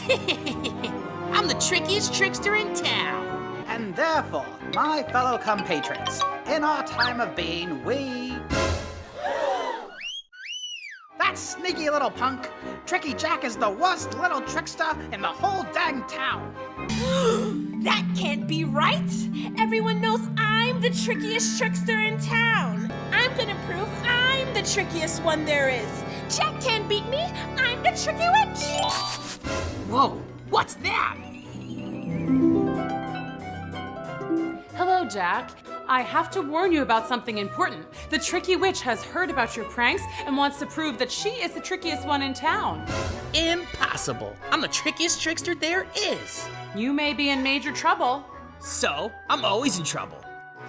I'm the trickiest trickster in town. And therefore, my fellow compatriots, in our time of being, That sneaky little punk! Tricky Jack is the worst little trickster in the whole dang town! That can't be right! Everyone knows I'm the trickiest trickster in town! I'm gonna prove I'm the trickiest one there is! Jack can't beat me! I'm the tricky witch! Whoa, what's that? Hello, Jack. I have to warn you about something important. The tricky witch has heard about your pranks and wants to prove that she is the trickiest one in town. Impossible. I'm the trickiest trickster there is. You may be in major trouble. So, I'm always in trouble.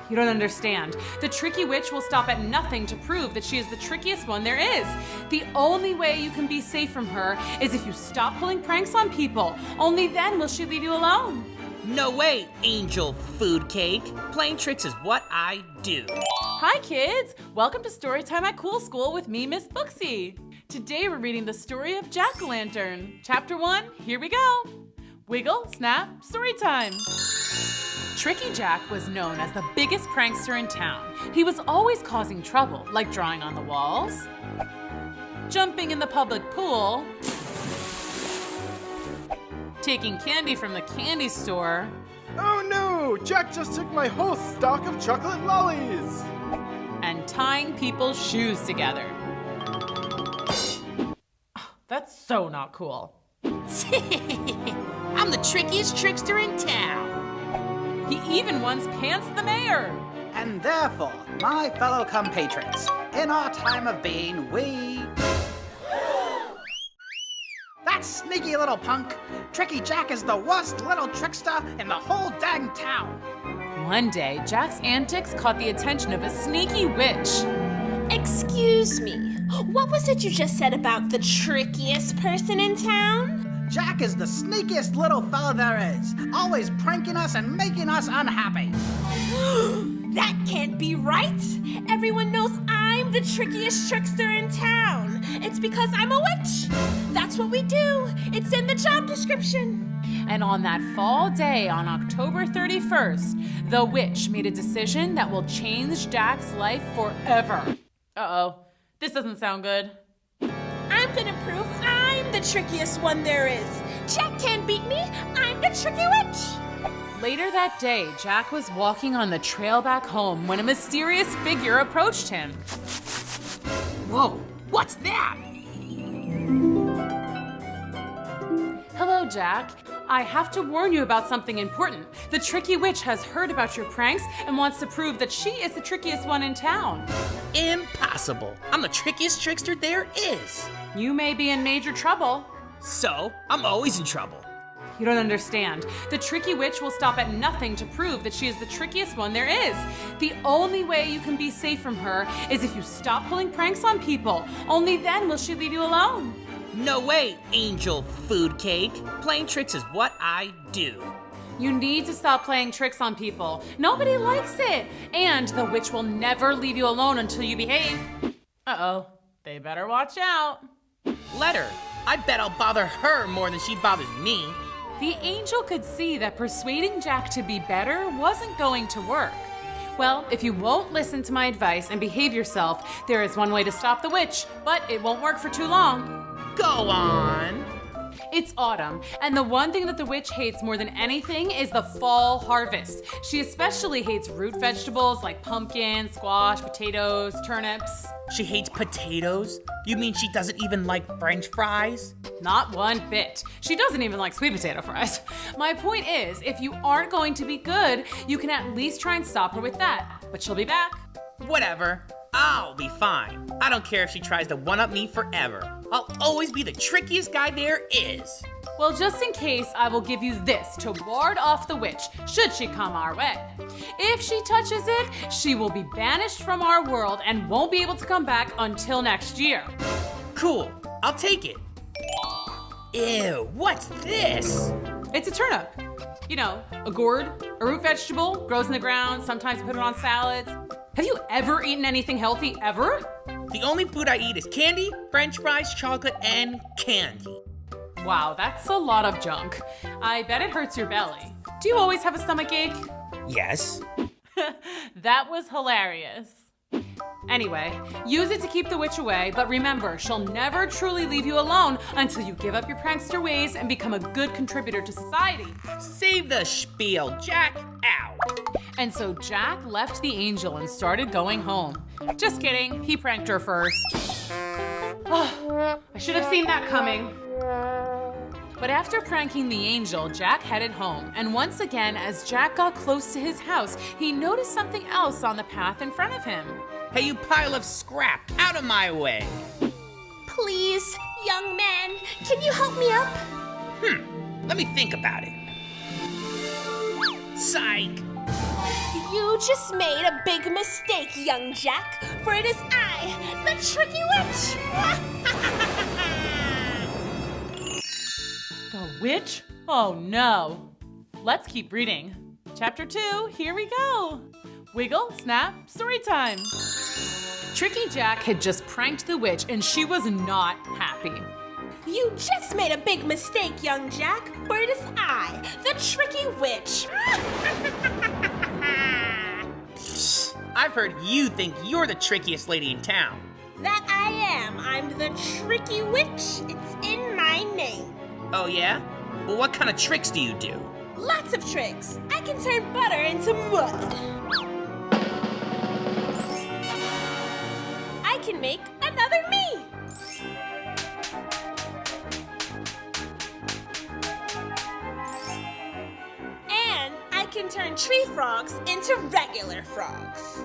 You don't understand. The tricky witch will stop at nothing to prove that she is the trickiest one there is. The only way you can be safe from her is if you stop pulling pranks on people. Only then will she leave you alone. No way, Angel Food Cake. Playing tricks is what I do. Hi, kids. Welcome to Storytime at Cool School with me, Miss Booksy. Today we're reading the story of Jack-o'-lantern. Chapter 1, here we go. Wiggle, snap, story time. Tricky Jack was known as the biggest prankster in town. He was always causing trouble, like drawing on the walls, jumping in the public pool, taking candy from the candy store. Oh no! Jack just took my whole stock of chocolate lollies! And tying people's shoes together. That's so not cool. I'm the trickiest trickster in town. He even once pantsed the mayor. And therefore, my fellow compatriots, in our time of being, That sneaky little punk! Tricky Jack is the worst little trickster in the whole dang town! One day, Jack's antics caught the attention of a sneaky witch. Excuse me, what was it you just said about the trickiest person in town? Jack is the sneakiest little fella there is, always pranking us and making us unhappy. That can't be right! Everyone knows I'm the trickiest trickster in town! It's because I'm a witch! That's what we do! It's in the job description! And on that fall day on October 31st, the witch made a decision that will change Jack's life forever. Uh-oh, this doesn't sound good. I'm gonna prove I'm the trickiest one there is! Jack can't beat me! I'm the tricky witch! Later that day, Jack was walking on the trail back home when a mysterious figure approached him. Whoa, what's that? Hello, Jack. I have to warn you about something important. The tricky witch has heard about your pranks and wants to prove that she is the trickiest one in town. Impossible. I'm the trickiest trickster there is. You may be in major trouble. So, I'm always in trouble. You don't understand. The tricky witch will stop at nothing to prove that she is the trickiest one there is. The only way you can be safe from her is if you stop pulling pranks on people. Only then will she leave you alone. No way, Angel Food Cake. Playing tricks is what I do. You need to stop playing tricks on people. Nobody likes it. And the witch will never leave you alone until you behave. Uh-oh, they better watch out. Let her. I bet I'll bother her more than she bothers me. The angel could see that persuading Jack to be better wasn't going to work. Well, if you won't listen to my advice and behave yourself, there is one way to stop the witch, but it won't work for too long. Go on. It's autumn, and the one thing that the witch hates more than anything is the fall harvest. She especially hates root vegetables like pumpkin, squash, potatoes, turnips. She hates potatoes? You mean she doesn't even like French fries? Not one bit. She doesn't even like sweet potato fries. My point is, if you aren't going to be good, you can at least try and stop her with that. But she'll be back. Whatever. I'll be fine. I don't care if she tries to one-up me forever. I'll always be the trickiest guy there is. Well, just in case, I will give you this to ward off the witch, should she come our way. If she touches it, she will be banished from our world and won't be able to come back until next year. Cool. I'll take it. Ew, what's this? It's a turnip. You know, a gourd, a root vegetable, grows in the ground, sometimes you put it on salads. Have you ever eaten anything healthy, ever? The only food I eat is candy, French fries, chocolate, and candy. Wow, that's a lot of junk. I bet it hurts your belly. Do you always have a stomach ache? Yes. That was hilarious. Anyway, use it to keep the witch away, but remember, she'll never truly leave you alone until you give up your prankster ways and become a good contributor to society. Save the spiel, Jack. Out. And so Jack left the angel and started going home. Just kidding, he pranked her first. Oh, I should have seen that coming. But after pranking the angel, Jack headed home. And once again, as Jack got close to his house, he noticed something else on the path in front of him. Hey, you pile of scrap, out of my way. Please, young man, can you help me up? Let me think about it. Psych. You just made a big mistake, young Jack, for it is I, the tricky witch. The witch? Oh no. Let's keep reading. Chapter 2, here we go. Wiggle, snap, story time. Tricky Jack had just pranked the witch and she was not happy. You just made a big mistake, young Jack, for it is I, the tricky witch. I've heard you think you're the trickiest lady in town. That I am. I'm the tricky witch. It's in my name. Oh yeah? Well, what kind of tricks do you do? Lots of tricks. I can turn butter into mud. I can make another me. And I can turn tree frogs into regular frogs.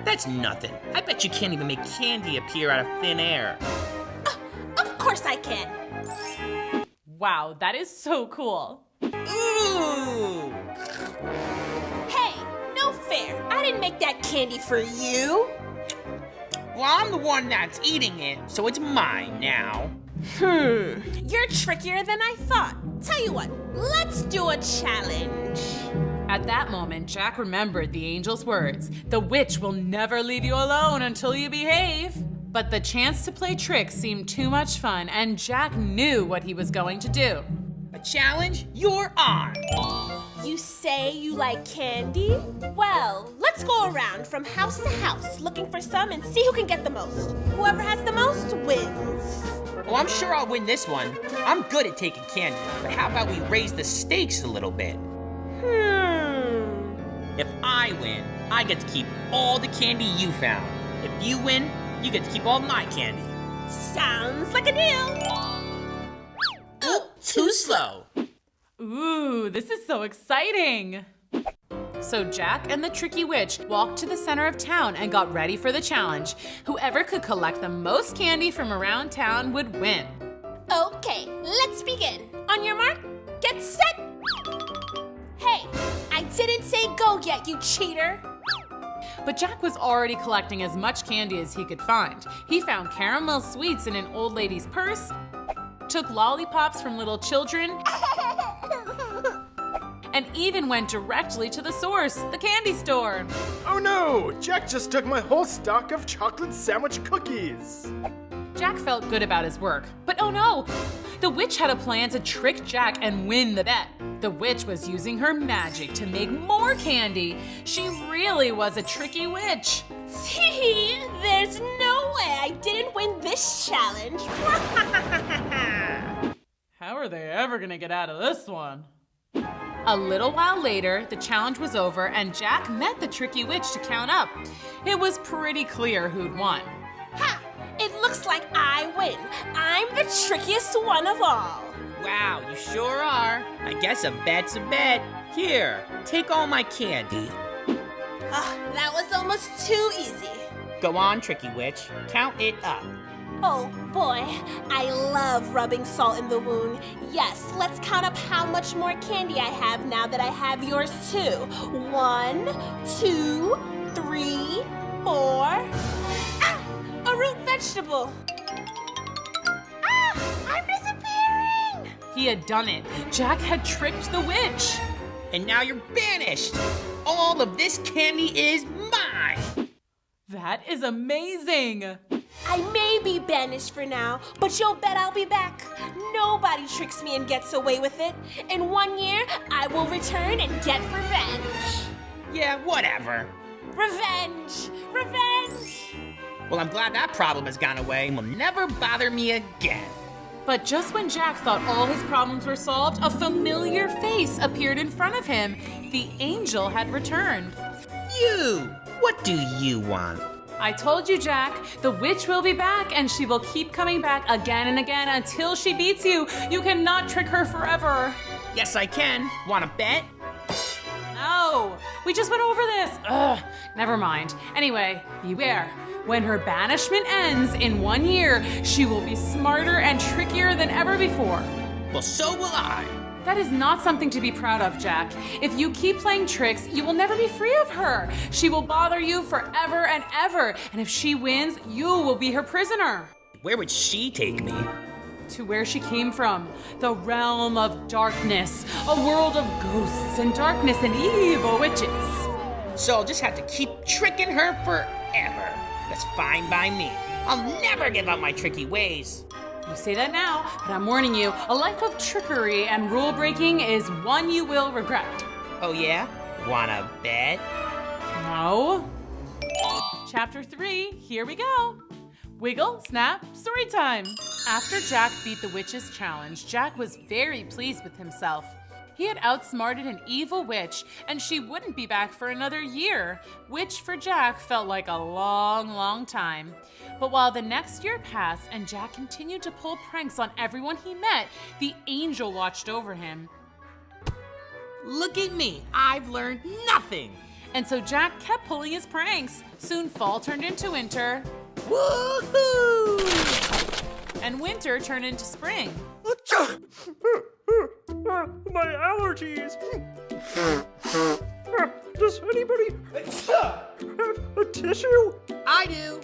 That's nothing. I bet you can't even make candy appear out of thin air. Of course I can. Wow, that is so cool. Ooh! Hey, no fair. I didn't make that candy for you. Well, I'm the one that's eating it, so it's mine now. You're trickier than I thought. Tell you what, let's do a challenge. At that moment, Jack remembered the angel's words. The witch will never leave you alone until you behave. But the chance to play tricks seemed too much fun, and Jack knew what he was going to do. A challenge? You're on! You say you like candy? Well, let's go around from house to house looking for some and see who can get the most. Whoever has the most wins. Well, I'm sure I'll win this one. I'm good at taking candy, but how about we raise the stakes a little bit? If I win, I get to keep all the candy you found. If you win, you get to keep all my candy. Sounds like a deal. Oh, too slow. Ooh, this is so exciting. So Jack and the tricky witch walked to the center of town and got ready for the challenge. Whoever could collect the most candy from around town would win. Okay, let's begin. On your mark, get set. Hey, I didn't say go yet, you cheater. But Jack was already collecting as much candy as he could find. He found caramel sweets in an old lady's purse, took lollipops from little children, and even went directly to the source, the candy store. Oh no! Jack just took my whole stock of chocolate sandwich cookies! Jack felt good about his work, but oh no! The witch had a plan to trick Jack and win the bet. The witch was using her magic to make more candy. She really was a tricky witch. See, there's no way I didn't win this challenge. How are they ever gonna get out of this one? A little while later, the challenge was over and Jack met the tricky witch to count up. It was pretty clear who'd won. Ha! It looks like I win. I'm the trickiest one of all. Wow, you sure are. I guess a bet's a bet. Here, take all my candy. That was almost too easy. Go on, Tricky Witch. Count it up. Oh boy, I love rubbing salt in the wound. Yes, let's count up how much more candy I have now that I have yours too. 1, 2, 3, 4. Ah! A root vegetable. Ah! I'm disappearing! He had done it. Jack had tricked the witch. And now you're banished. All of this candy is mine. That is amazing. I may be banished for now, but you'll bet I'll be back. Nobody tricks me and gets away with it. In 1 year, I will return and get revenge. Yeah, whatever. Revenge! Revenge! Well, I'm glad that problem has gone away and will never bother me again. But just when Jack thought all his problems were solved, a familiar face appeared in front of him. The angel had returned. You! What do you want? I told you, Jack, the witch will be back and she will keep coming back again and again until she beats you. You cannot trick her forever. Yes, I can. Want to bet? No, we just went over this. Ugh, never mind. Anyway, beware. When her banishment ends in 1 year, she will be smarter and trickier than ever before. Well, so will I. That is not something to be proud of, Jack. If you keep playing tricks, you will never be free of her. She will bother you forever and ever. And if she wins, you will be her prisoner. Where would she take me? To where she came from, the realm of darkness, a world of ghosts and darkness and evil witches. So I'll just have to keep tricking her forever. That's fine by me. I'll never give up my tricky ways. You say that now, but I'm warning you, a life of trickery and rule breaking is one you will regret. Oh yeah? Wanna bet? No. Chapter 3, here we go. Wiggle, snap, story time. After Jack beat the witch's challenge, Jack was very pleased with himself. He had outsmarted an evil witch, and she wouldn't be back for another year, which for Jack felt like a long, long time. But while the next year passed and Jack continued to pull pranks on everyone he met, the angel watched over him. Look at me. I've learned nothing. And so Jack kept pulling his pranks. Soon fall turned into winter, Woohoo! and winter turned into spring. My allergies. Does anybody have a tissue? I do.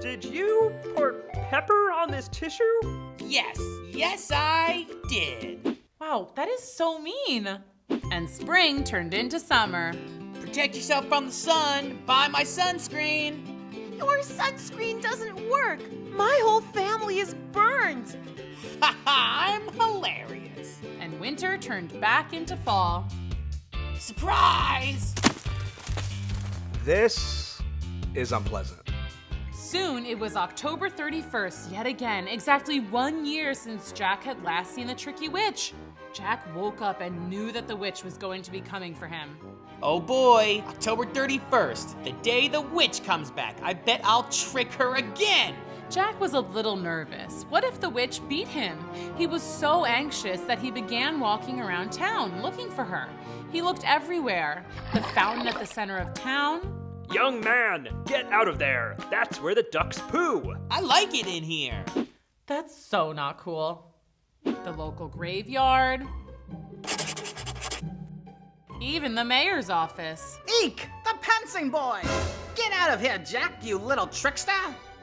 Did you pour pepper on this tissue? Yes, I did. Wow, that is so mean. And spring turned into summer. Protect yourself from the sun. Buy my sunscreen. Your sunscreen doesn't work. My whole family is burned. I'm hilarious. And winter turned back into fall. Surprise! This is unpleasant. Soon it was October 31st, yet again, exactly 1 year since Jack had last seen the tricky witch. Jack woke up and knew that the witch was going to be coming for him. Oh boy, October 31st, the day the witch comes back. I bet I'll trick her again. Jack was a little nervous. What if the witch beat him? He was so anxious that he began walking around town looking for her. He looked everywhere. The fountain at the center of town. Young man, get out of there. That's where the ducks poo. I like it in here. That's so not cool. The local graveyard. Even the mayor's office. Eek! The pouncing boy! Get out of here, Jack, you little trickster!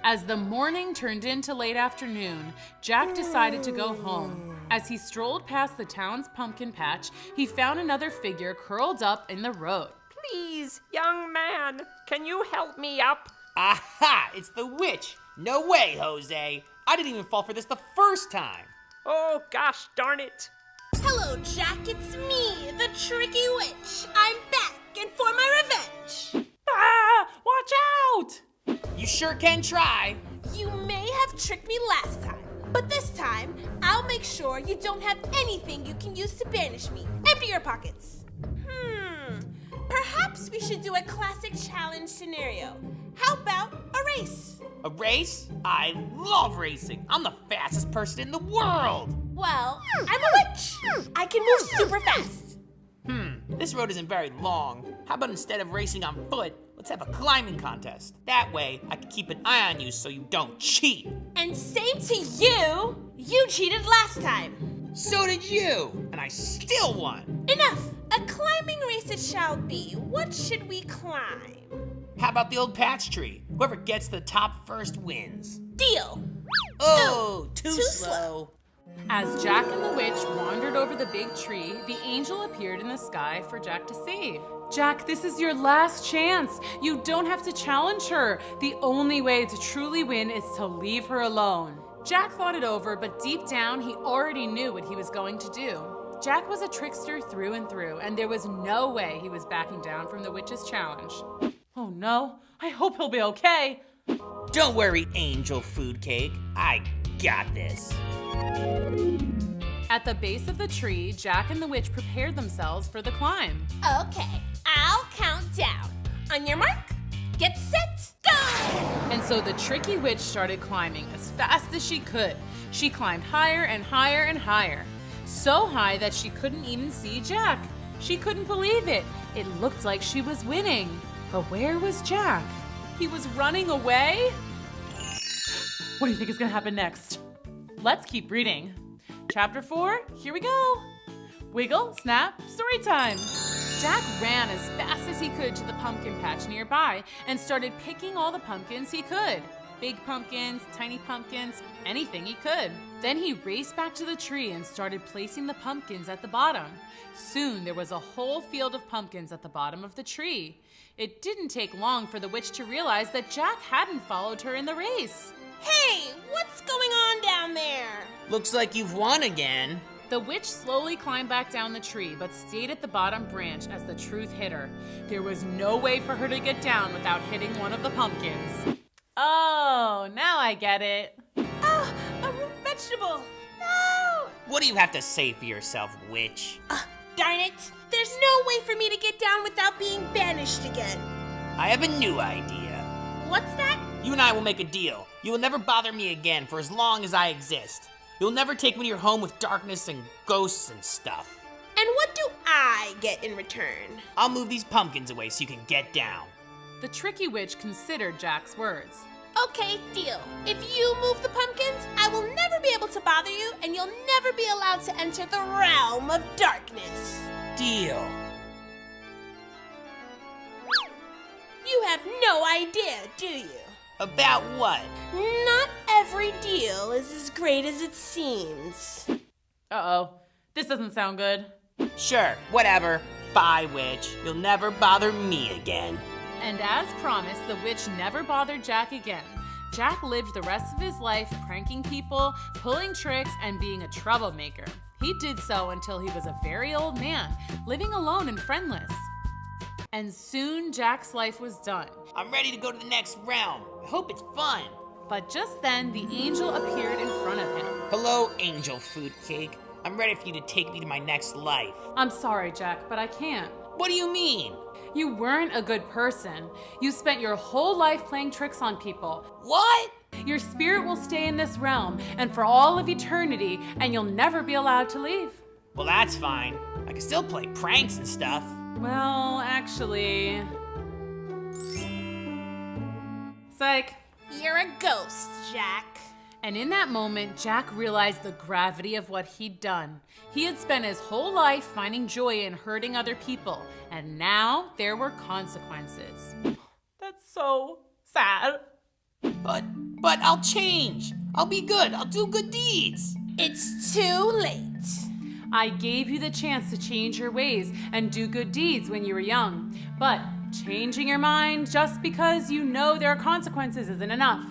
As the morning turned into late afternoon, Jack decided to go home. As he strolled past the town's pumpkin patch, he found another figure curled up in the road. Please, young man, can you help me up? Aha! It's the witch. No way, Jose. I didn't even fall for this the first time. Oh, gosh darn it. Hello, Jack. It's me, the tricky witch. I'm back and for my revenge. Ah! Watch out! You sure can try. You may have tricked me last time, but this time, I'll make sure you don't have anything you can use to banish me. Empty your pockets. Perhaps we should do a classic challenge scenario. How about a race? A race? I love racing. I'm the fastest person in the world. Well, I'm a witch. I can move super fast. This road isn't very long. How about instead of racing on foot, let's have a climbing contest. That way, I can keep an eye on you so you don't cheat. And same to you. You cheated last time. So did you, and I still won. Enough. A climbing race it shall be. What should we climb? How about the old patch tree? Whoever gets to the top first wins. Deal. Oh, too too slow. As Jack and the witch wandered over the big tree, the angel appeared in the sky for Jack to see. Jack, this is your last chance. You don't have to challenge her. The only way to truly win is to leave her alone. Jack thought it over, but deep down, he already knew what he was going to do. Jack was a trickster through and through, and there was no way he was backing down from the witch's challenge. Oh no, I hope he'll be okay. Don't worry, Angel Food Cake. I got this. At the base of the tree, Jack and the witch prepared themselves for the climb. Okay, I'll count down. On your mark, get set, go! And so the tricky witch started climbing as fast as she could. She climbed higher and higher and higher. So high that she couldn't even see Jack. She couldn't believe it. It looked like she was winning. But where was Jack? He was running away? What do you think is gonna happen next? Let's keep reading. Chapter 4, here we go. Wiggle, snap, story time. Jack ran as fast as he could to the pumpkin patch nearby and started picking all the pumpkins he could. Big pumpkins, tiny pumpkins, anything he could. Then he raced back to the tree and started placing the pumpkins at the bottom. Soon there was a whole field of pumpkins at the bottom of the tree. It didn't take long for the witch to realize that Jack hadn't followed her in the race. Hey, what's going on down there? Looks like you've won again. The witch slowly climbed back down the tree, but stayed at the bottom branch as the truth hit her. There was no way for her to get down without hitting one of the pumpkins. Oh, now I get it. Oh, a root vegetable. No! What do you have to say for yourself, witch? Darn it. There's no way for me to get down without being banished again. I have a new idea. What's that? You and I will make a deal. You will never bother me again for as long as I exist. You'll never take me to your home with darkness and ghosts and stuff. And what do I get in return? I'll move these pumpkins away so you can get down. The tricky witch considered Jack's words. Okay, deal. If you move the pumpkins, I will never be able to bother you, and you'll never be allowed to enter the realm of darkness. Deal. You have no idea, do you? About what? Not every deal is as great as it seems. Uh-oh, this doesn't sound good. Sure, whatever. Bye, witch. You'll never bother me again. And as promised, the witch never bothered Jack again. Jack lived the rest of his life pranking people, pulling tricks, and being a troublemaker. He did so until he was a very old man, living alone and friendless. And soon Jack's life was done. I'm ready to go to the next realm. I hope it's fun. But just then, the angel appeared in front of him. Hello, Angel Food Cake. I'm ready for you to take me to my next life. I'm sorry, Jack, but I can't. What do you mean? You weren't a good person. You spent your whole life playing tricks on people. What? Your spirit will stay in this realm and for all of eternity, and you'll never be allowed to leave. Well, that's fine. I can still play pranks and stuff. Well, actually... Psych. You're a ghost, Jack. And in that moment, Jack realized the gravity of what he'd done. He had spent his whole life finding joy in hurting other people, and now there were consequences. That's so sad. But I'll change. I'll be good. I'll do good deeds. It's too late. I gave you the chance to change your ways and do good deeds when you were young. But changing your mind just because you know there are consequences isn't enough.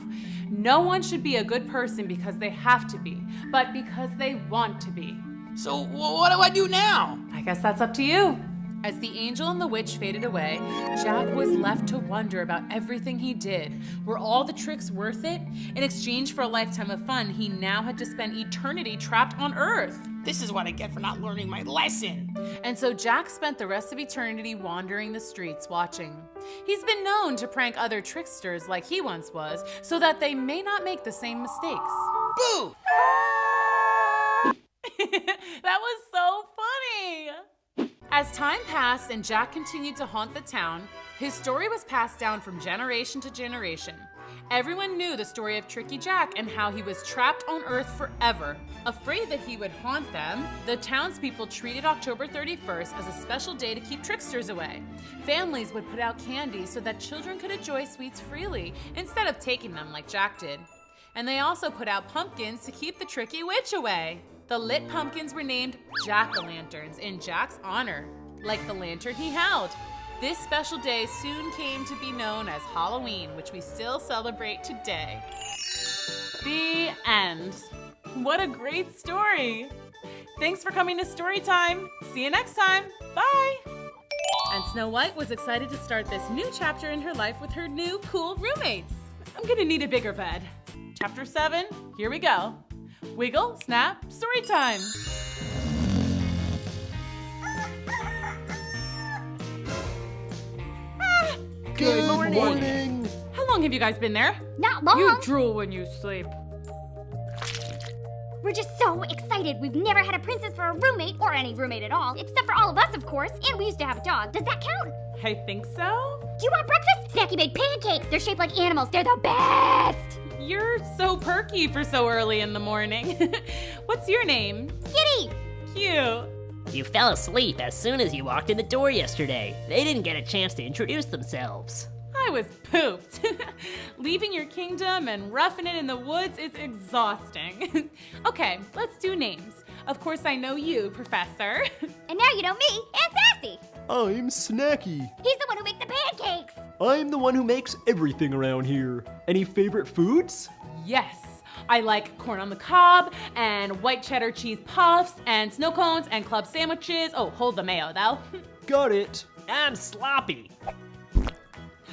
No one should be a good person because they have to be, but because they want to be. So what do I do now? I guess that's up to you. As the angel and the witch faded away, Jack was left to wonder about everything he did. Were all the tricks worth it? In exchange for a lifetime of fun, he now had to spend eternity trapped on Earth. This is what I get for not learning my lesson. And so Jack spent the rest of eternity wandering the streets watching. He's been known to prank other tricksters like he once was, so that they may not make the same mistakes. Boo! That was so funny! As time passed and Jack continued to haunt the town, his story was passed down from generation to generation. Everyone knew the story of Tricky Jack and how he was trapped on Earth forever. Afraid that he would haunt them, the townspeople treated October 31st as a special day to keep tricksters away. Families would put out candy so that children could enjoy sweets freely instead of taking them like Jack did. And they also put out pumpkins to keep the tricky witch away. The lit pumpkins were named jack-o'-lanterns in Jack's honor, like the lantern he held. This special day soon came to be known as Halloween, which we still celebrate today. The end. What a great story. Thanks for coming to Storytime. See you next time. Bye. And Snow White was excited to start this new chapter in her life with her new cool roommates. I'm gonna need a bigger bed. Chapter 7, here we go. Wiggle, snap, story time. Good morning. How long have you guys been there? Not long. You drool when you sleep. We're just so excited. We've never had a princess for a roommate, or any roommate at all, except for all of us, of course. And we used to have a dog. Does that count? I think so. Do you want breakfast? Snacky made pancakes. They're shaped like animals. They're the best. You're so perky for so early in the morning. What's your name? Kitty. Cute. You fell asleep as soon as you walked in the door yesterday. They didn't get a chance to introduce themselves. I was pooped. Leaving your kingdom and roughing it in the woods is exhausting. Okay, let's do names. Of course I know you, Professor. And now you know me and Sassy. I'm Snacky. He's the one who makes the pancakes. I'm the one who makes everything around here. Any favorite foods? Yes, I like corn on the cob and white cheddar cheese puffs and snow cones and club sandwiches. Oh, hold the mayo though. Got it. I'm sloppy.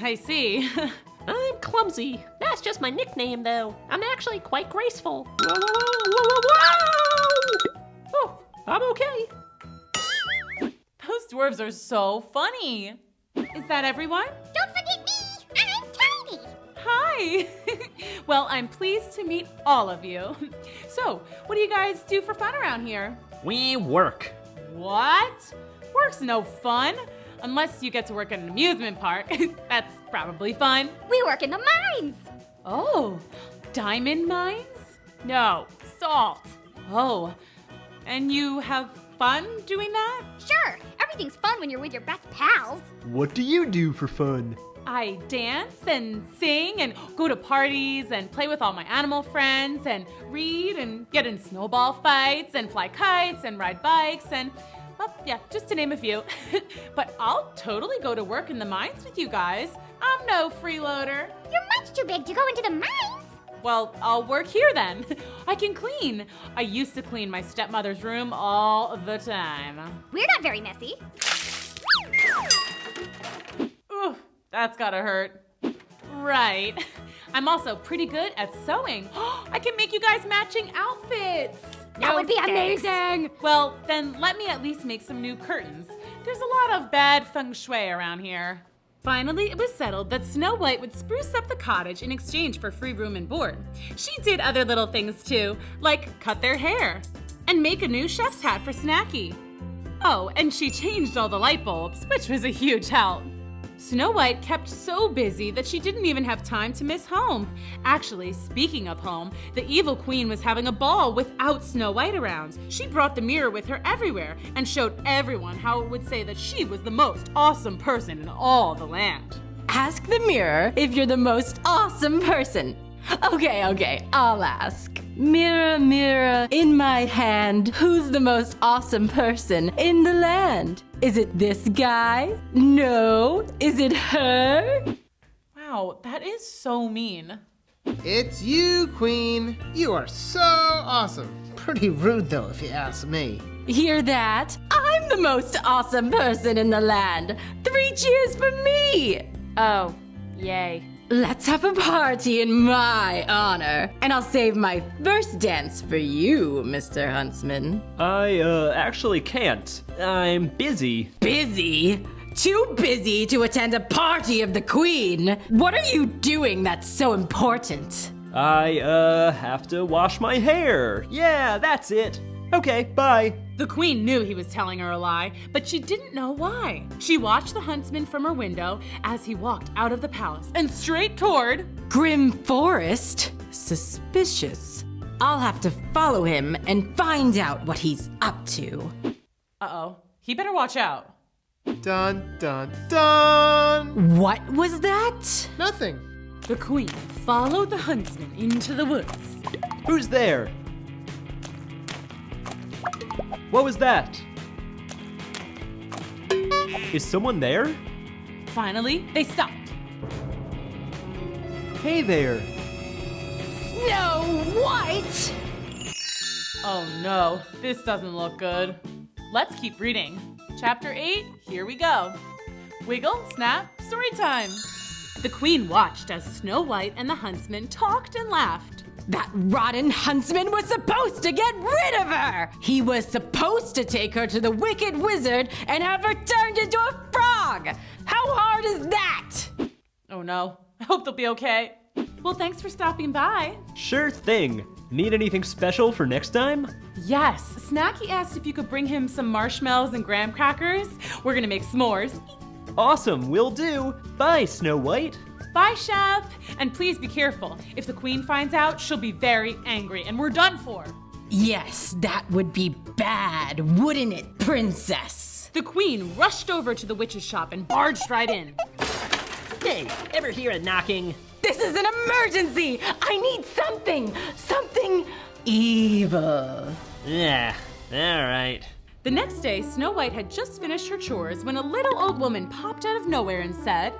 I see. I'm clumsy. That's just my nickname, though. I'm actually quite graceful. Oh, I'm okay. Those dwarves are so funny. Is that everyone? Don't forget me. I'm Tiny. Hi. Well, I'm pleased to meet all of you. So, what do you guys do for fun around here? We work. What? Work's no fun. Unless you get to work at an amusement park. That's probably fun. We work in the mines. Oh, diamond mines? No, salt. Oh, and you have fun doing that? Sure. Everything's fun when you're with your best pals. What do you do for fun? I dance and sing and go to parties and play with all my animal friends and read and get in snowball fights and fly kites and ride bikes and, well, yeah, just to name a few. But I'll totally go to work in the mines with you guys. I'm no freeloader. You're much too big to go into the mines. Well, I'll work here then. I can clean. I used to clean my stepmother's room all the time. We're not very messy. Ooh, that's gotta hurt. Right. I'm also pretty good at sewing. I can make you guys matching outfits. That would be amazing. Well, then let me at least make some new curtains. There's a lot of bad feng shui around here. Finally, it was settled that Snow White would spruce up the cottage in exchange for free room and board. She did other little things too, like cut their hair and make a new chef's hat for Snacky. Oh, and she changed all the light bulbs, which was a huge help. Snow White kept so busy that she didn't even have time to miss home. Actually, speaking of home, the evil queen was having a ball without Snow White around. She brought the mirror with her everywhere and showed everyone how it would say that she was the most awesome person in all the land. Ask the mirror if you're the most awesome person. Okay, I'll ask. Mirror, mirror in my hand, who's the most awesome person in the land? Is it this guy? No. Is it her? Wow, that is so mean. It's you, Queen. You are so awesome. Pretty rude, though, if you ask me. Hear that? I'm the most awesome person in the land. 3 cheers for me. Oh, yay. Let's have a party in my honor. And I'll save my first dance for you, Mr. Huntsman. I, actually can't. I'm busy. Busy? Too busy to attend a party of the Queen. What are you doing that's so important? I, have to wash my hair. Yeah, that's it. Okay, bye. The queen knew he was telling her a lie, but she didn't know why. She watched the huntsman from her window as he walked out of the palace and straight toward Grim Forest? Suspicious. I'll have to follow him and find out what he's up to. Uh-oh, he better watch out. Dun, dun, dun. What was that? Nothing. The queen followed the huntsman into the woods. Who's there? What was that? Is someone there? Finally, they stopped. Hey there. Snow White! Oh no, this doesn't look good. Let's keep reading. Chapter 8, here we go. Wiggle, snap, story time. The queen watched as Snow White and the huntsman talked and laughed. That rotten huntsman was supposed to get rid of her! He was supposed to take her to the wicked wizard and have her turned into a frog! How hard is that? Oh no, I hope they'll be okay. Well, thanks for stopping by. Sure thing. Need anything special for next time? Yes, Snacky asked if you could bring him some marshmallows and graham crackers. We're gonna make s'mores. Awesome, will do. Bye, Snow White. Bye, Chef. And please be careful. If the queen finds out, she'll be very angry and we're done for. Yes, that would be bad, wouldn't it, princess? The queen rushed over to the witch's shop and barged right in. Hey, ever hear a knocking? This is an emergency! I need something evil. Yeah, alright. The next day, Snow White had just finished her chores when a little old woman popped out of nowhere and said,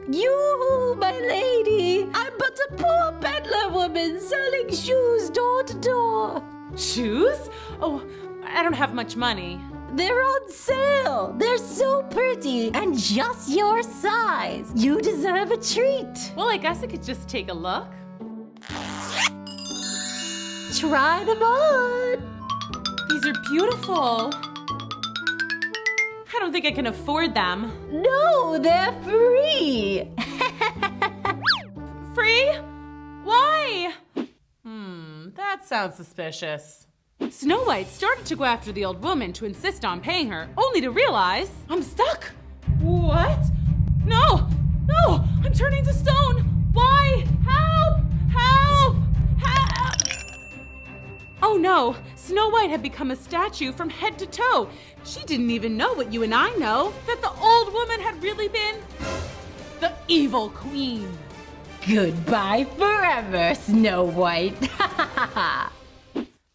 You, my lady, I'm but a poor peddler woman selling shoes door to door. Shoes? Oh, I don't have much money. They're on sale. They're so pretty and just your size. You deserve a treat. Well, I guess I could just take a look. Try them on. These are beautiful. I don't think I can afford them. No, they're free. Free? Why? That sounds suspicious. Snow White started to go after the old woman to insist on paying her, only to realize, I'm stuck. What? No, I'm turning to stone. Why? Help! Oh no, Snow White had become a statue from head to toe. She didn't even know what you and I know, that the old woman had really been the evil queen. Goodbye forever, Snow White.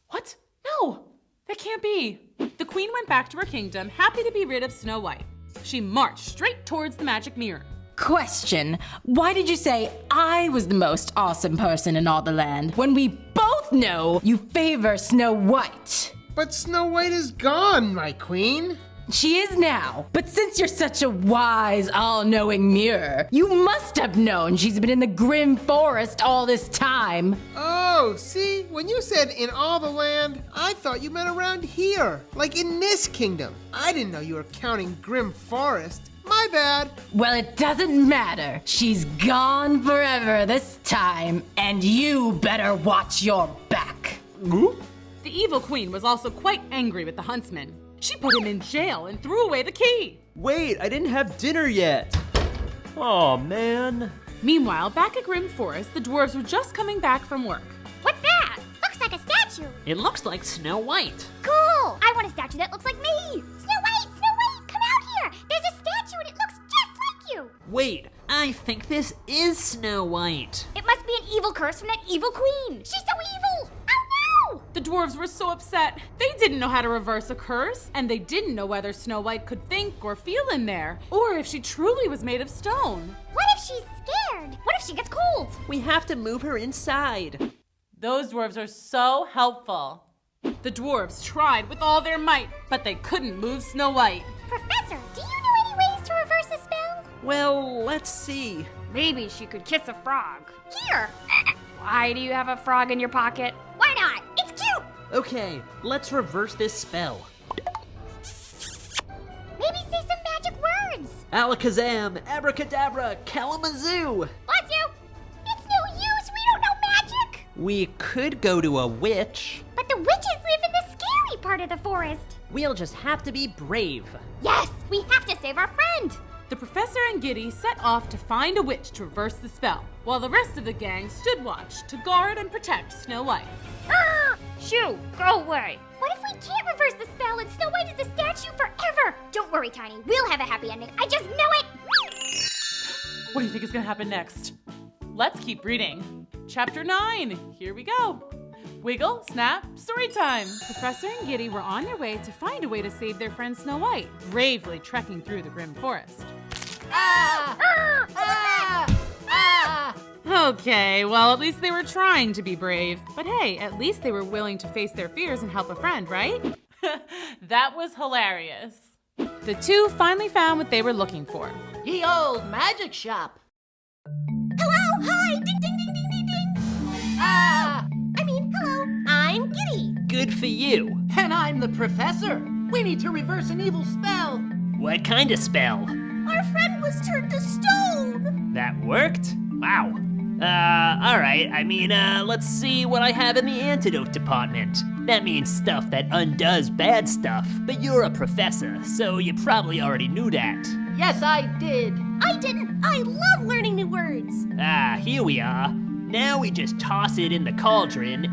What? No, that can't be. The queen went back to her kingdom, happy to be rid of Snow White. She marched straight towards the magic mirror. Question, why did you say I was the most awesome person in all the land when we both know you favor Snow White? But Snow White is gone, my queen. She is now, but since you're such a wise, all-knowing mirror, you must have known she's been in the grim forest all this time. Oh, see, when you said in all the land, I thought you meant around here, like in this kingdom. I didn't know you were counting grim forest. My bad. Well, it doesn't matter. She's gone forever this time, and you better watch your back. The evil queen was also quite angry with the huntsman. She put him in jail and threw away the key. Wait, I didn't have dinner yet. Aw, man. Meanwhile, back at Grim Forest, the dwarves were just coming back from work. What's that? Looks like a statue. It looks like Snow White. Cool. I want a statue that looks like me. Snow White, come out here. There's a statue and it looks just like you. Wait, I think this is Snow White. It must be an evil curse from that evil queen. She's so evil. Oh no! The dwarves were so upset. They didn't know how to reverse a curse, and they didn't know whether Snow White could think or feel in there, or if she truly was made of stone. What if she's scared? What if she gets cold? We have to move her inside. Those dwarves are so helpful. The dwarves tried with all their might, but they couldn't move Snow White. Professor, do you know any ways to reverse a spell? Well, let's see. Maybe she could kiss a frog. Here! Why do you have a frog in your pocket? Why not? It's cute! Okay, let's reverse this spell. Maybe say some magic words. Alakazam, abracadabra, kalamazoo. Bless you! It's no use, we don't know magic! We could go to a witch. But the witches live in the scary part of the forest. We'll just have to be brave. Yes, we have to save our friend! The professor and Giddy set off to find a witch to reverse the spell, while the rest of the gang stood watch to guard and protect Snow White. Shoo, go away! What if we can't reverse the spell and Snow White is a statue forever? Don't worry, Tiny, we'll have a happy ending. I just know it! What do you think is gonna happen next? Let's keep reading. Chapter 9, here we go. Wiggle, snap, story time. Professor and Giddy were on their way to find a way to save their friend Snow White, bravely trekking through the grim forest. Okay, well, at least they were trying to be brave. But hey, at least they were willing to face their fears and help a friend, right? That was hilarious. The two finally found what they were looking for. Ye old magic shop. Hello, hi, ding, ding, ding, ding, ding, ding. Hello, I'm Giddy. Good for you. And I'm the professor. We need to reverse an evil spell. What kind of spell? Our friend was turned to stone. That worked? Wow. Alright, let's see what I have in the antidote department. That means stuff that undoes bad stuff, but you're a professor, so you probably already knew that. Yes, I did. I didn't. I love learning new words. Here we are. Now we just toss it in the cauldron,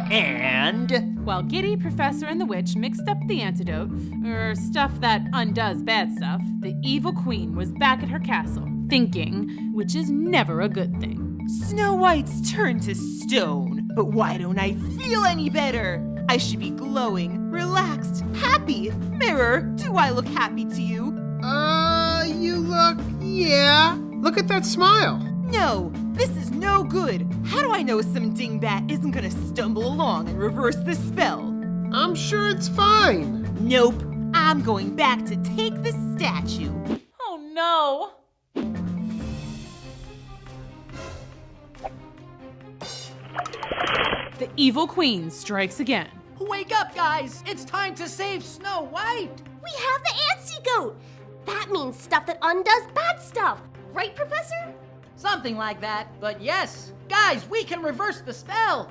and... While Giddy, Professor, and the Witch mixed up the antidote, or stuff that undoes bad stuff, the evil queen was back at her castle, thinking, which is never a good thing. Snow White's turned to stone, but why don't I feel any better? I should be glowing, relaxed, happy. Mirror, do I look happy to you? Yeah. Look at that smile. No, this is no good. How do I know some dingbat isn't gonna stumble along and reverse the spell? I'm sure it's fine. Nope, I'm going back to take the statue. Oh no! The evil queen strikes again. Wake up, guys. It's time to save Snow White. We have the antidote. That means stuff that undoes bad stuff. Right, Professor? Something like that, but yes. Guys, we can reverse the spell.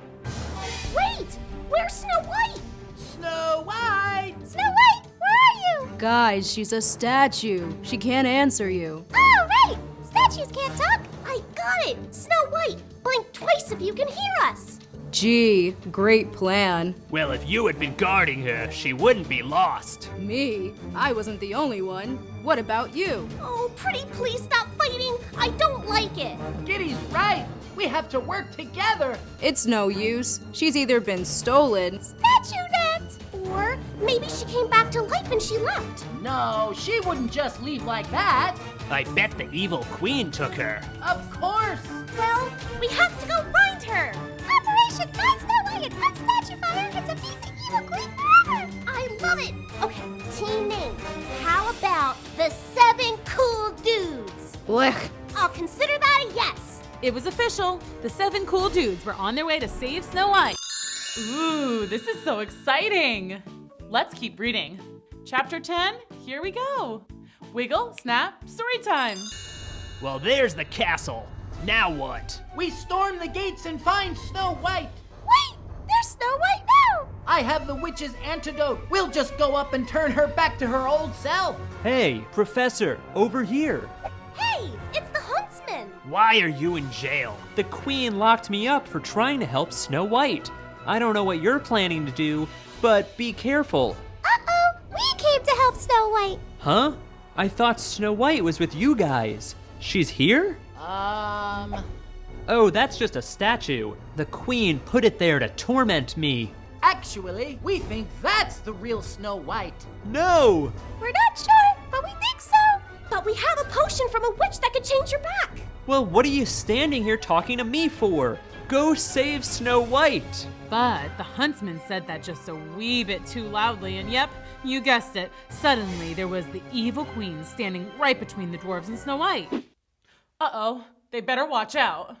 Wait, where's Snow White? Snow White! Snow White, where are you? Guys, she's a statue. She can't answer you. Oh, right! Statues can't talk. I got it. Snow White, blink twice if you can hear us. Gee, great plan. Well, if you had been guarding her, she wouldn't be lost. Me? I wasn't the only one. What about you? Oh, pretty please stop fighting. I don't like it. Giddy's right. We have to work together. It's no use. She's either been stolen, Statue net! Or maybe she came back to life and she left. No, she wouldn't just leave like that. I bet the evil queen took her. Of course. Well, we have to go find her. Operation Find Snow White and Hunt Statue Fire and defeat the evil queen forever. I love it. Okay, team name. How about the 7 cool dudes? Blech. I'll consider that a yes. It was official. The 7 cool dudes were on their way to save Snow White. Ooh, this is so exciting. Let's keep reading. Chapter 10, here we go. Wiggle, snap, story time. Well, there's the castle. Now what? We storm the gates and find Snow White. Wait, there's Snow White now. I have the witch's antidote. We'll just go up and turn her back to her old self. Hey, Professor, over here. Hey, it's the huntsman. Why are you in jail? The Queen locked me up for trying to help Snow White. I don't know what you're planning to do, but be careful. Uh-oh, we came to help Snow White. Huh? I thought Snow White was with you guys. She's here? Oh, that's just a statue. The Queen put it there to torment me. Actually, we think that's the real Snow White. No! We're not sure, but we think so. But we have a potion from a witch that could change your back. Well, what are you standing here talking to me for? Go save Snow White. But the huntsman said that just a wee bit too loudly, and yep, you guessed it. Suddenly, there was the evil queen standing right between the dwarves and Snow White. Uh-oh, they better watch out.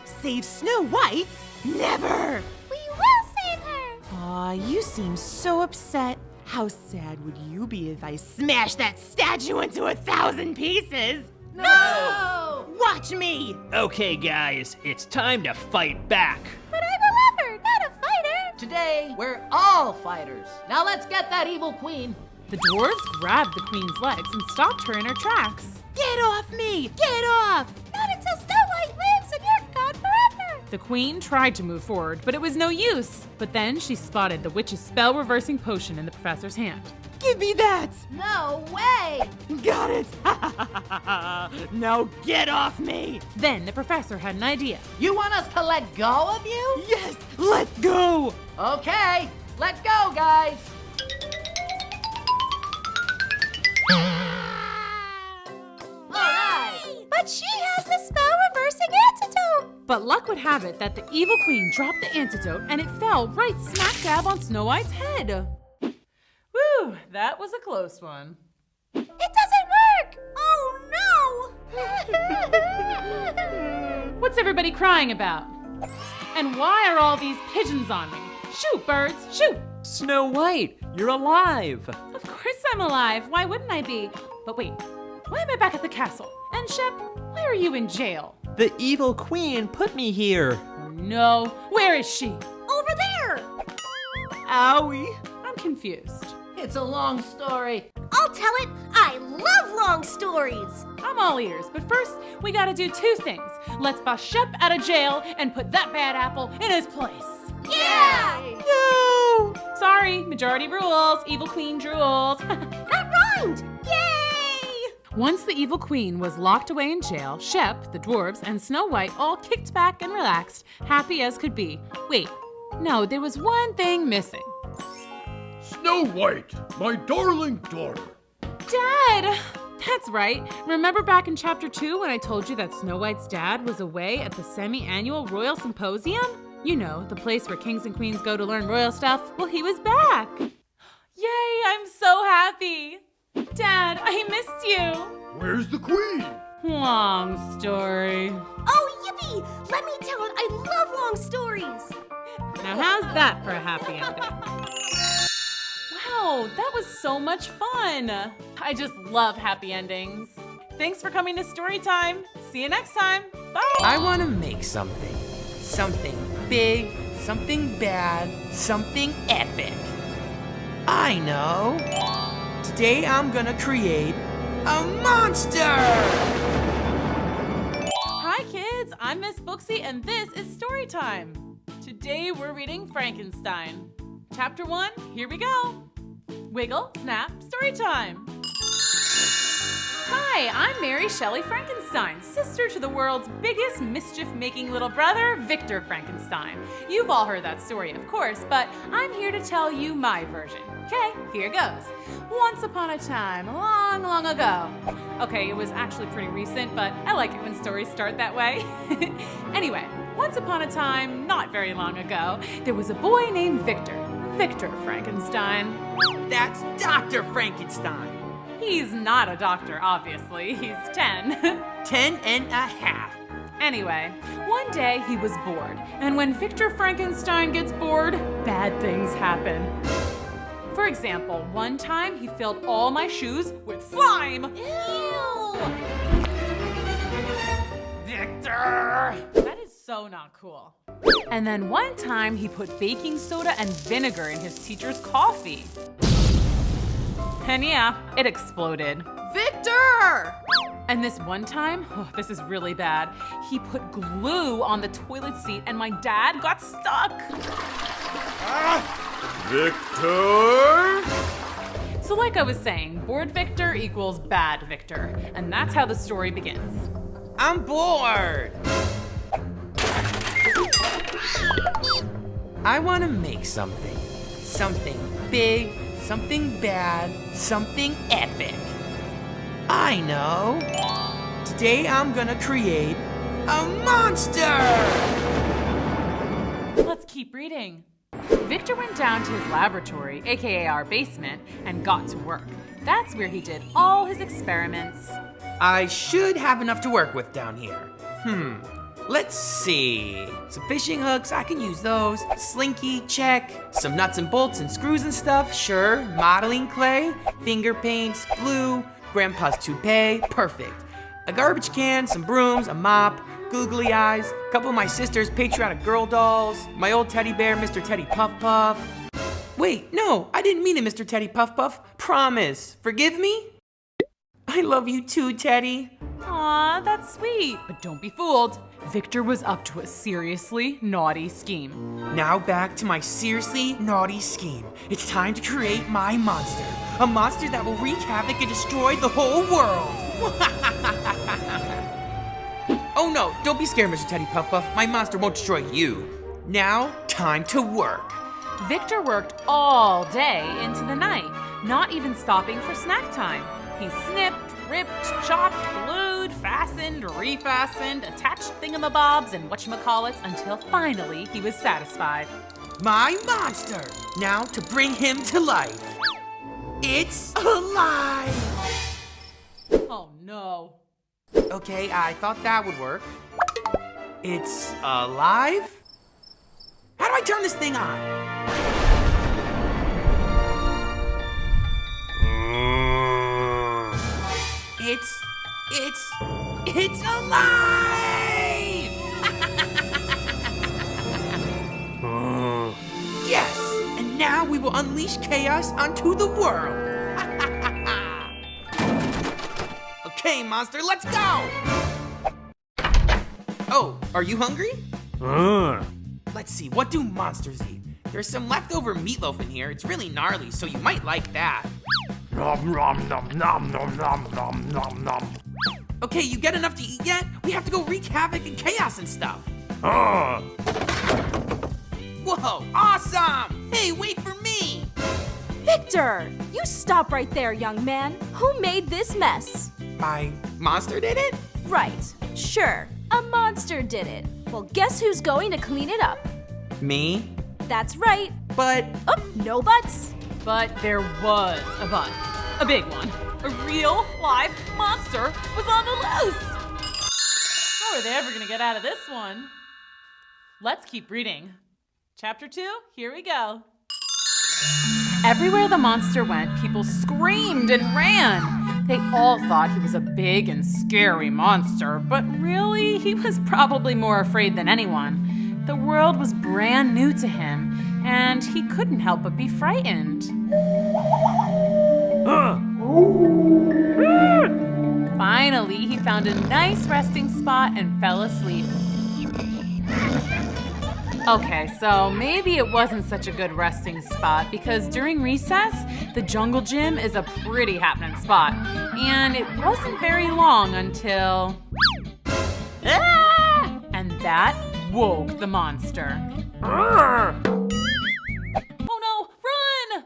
Save Snow White? Never! We will save her. Aw, you seem so upset. How sad would you be if I smashed that statue into 1,000 pieces? No! Watch me! Okay, guys, it's time to fight back. But I'm a lover, not a fighter. Today, we're all fighters. Now let's get that evil queen. The dwarves grabbed the queen's legs and stopped her in her tracks. Get off me! Get off! Not until Snow White lives and you're gone forever. The queen tried to move forward, but it was no use. But then she spotted the witch's spell-reversing potion in the professor's hand. Give me that! No way! Got it! Now get off me! Then the professor had an idea. You want us to let go of you? Yes! Let go! Okay, let go, guys. But she has the spell-reversing antidote. But luck would have it that the evil queen dropped the antidote and it fell right smack dab on Snow White's head. Whew, that was a close one. It doesn't work! Oh no! What's everybody crying about? And why are all these pigeons on me? Shoot, birds, shoot! Snow White, you're alive. Of course I'm alive. Why wouldn't I be? But wait, why am I back at the castle? And Shep, why are you in jail? The evil queen put me here. No, where is she? Over there! Owie. I'm confused. It's a long story. I'll tell it. I love long stories. I'm all ears, but first we gotta do two things. Let's bust Shep out of jail and put that bad apple in his place. Yeah! No! Sorry, majority rules, evil queen drools. That rhymed! Yay! Once the evil queen was locked away in jail, Shep, the dwarves, and Snow White all kicked back and relaxed, happy as could be. Wait, no, there was one thing missing. Snow White, my darling daughter. Dad! That's right. Remember back in chapter 2 when I told you that Snow White's dad was away at the semi-annual Royal Symposium? You know, the place where kings and queens go to learn royal stuff. Well, he was back. Yay, I'm so happy. Dad, I missed you. Where's the queen? Long story. Oh, yippee! Let me tell it. I love long stories. Now how's that for a happy ending? Wow, that was so much fun. I just love happy endings. Thanks for coming to Storytime. See you next time. Bye. I want to make something. Something big, something bad, something epic. I know. Today I'm gonna create a monster! Hi kids, I'm Miss Booksy and this is Storytime. Today we're reading Frankenstein. Chapter 1, here we go. Wiggle, snap, Storytime. Hi, I'm Mary Shelley Frankenstein, sister to the world's biggest mischief-making little brother, Victor Frankenstein. You've all heard that story, of course, but I'm here to tell you my version. Okay, here goes. Once upon a time, long, long ago. Okay, it was actually pretty recent, but I like it when stories start that way. Anyway, once upon a time, not very long ago, there was a boy named Victor Frankenstein. That's Dr. Frankenstein. He's not a doctor, obviously. He's 10. 10 and a half. Anyway, one day he was bored, and when Victor Frankenstein gets bored, bad things happen. For example, one time he filled all my shoes with slime. Ew! Victor! That is so not cool. And then one time he put baking soda and vinegar in his teacher's coffee. And yeah, it exploded. Victor! And this one time, this is really bad, he put glue on the toilet seat and my dad got stuck. Victor! So like I was saying, bored Victor equals bad Victor. And that's how the story begins. I'm bored. I want to make something. Something big, something bad, something epic. I know. Today I'm gonna create a monster! Let's keep reading. Victor went down to his laboratory, aka our basement, and got to work. That's where he did all his experiments. I should have enough to work with down here. Let's see. Some fishing hooks, I can use those. Slinky, check. Some nuts and bolts and screws and stuff, sure. Modeling clay, finger paints, glue, grandpa's toupee, perfect. A garbage can, some brooms, a mop, googly eyes, a couple of my sister's patriotic girl dolls, my old teddy bear, Mr. Teddy Puff Puff. Wait, no, I didn't mean it, Mr. Teddy Puff Puff. Promise. Forgive me? I love you too, Teddy. Aw, that's sweet. But don't be fooled. Victor was up to a seriously naughty scheme. Now back to my seriously naughty scheme. It's time to create my monster. A monster that will wreak havoc and destroy the whole world. Oh no, don't be scared, Mr. Teddy Puff Puff. My monster won't destroy you. Now, time to work. Victor worked all day into the night, not even stopping for snack time. He snipped, ripped, chopped, glued, glued, fastened, refastened, attached thingamabobs and whatchamacallits until finally he was satisfied. My monster! Now to bring him to life. It's alive! Oh no. Okay, I thought that would work. It's alive? How do I turn this thing on? It's alive! Yes, and now we will unleash chaos onto the world. Okay, monster, let's go! Oh, are you hungry? Let's see, what do monsters eat? There's some leftover meatloaf in here. It's really gnarly, so you might like that. Okay, you get enough to eat yet? We have to go wreak havoc and chaos and stuff. Whoa, awesome! Hey, wait for me! Victor, you stop right there, young man. Who made this mess? My monster did it? Right, sure. A monster did it. Well, guess who's going to clean it up? Me? That's right. But... Oh, no buts? But there was a but. A big one. A real, live monster was on the loose. How are they ever gonna get out of this one? Let's keep reading. Chapter 2, here we go. Everywhere the monster went, people screamed and ran. They all thought he was a big and scary monster, but really, he was probably more afraid than anyone. The world was brand new to him, and he couldn't help but be frightened. Finally, he found a nice resting spot and fell asleep. Okay, so maybe it wasn't such a good resting spot because during recess, the jungle gym is a pretty happening spot. And it wasn't very long until... Ah! And that woke the monster. Oh no, run!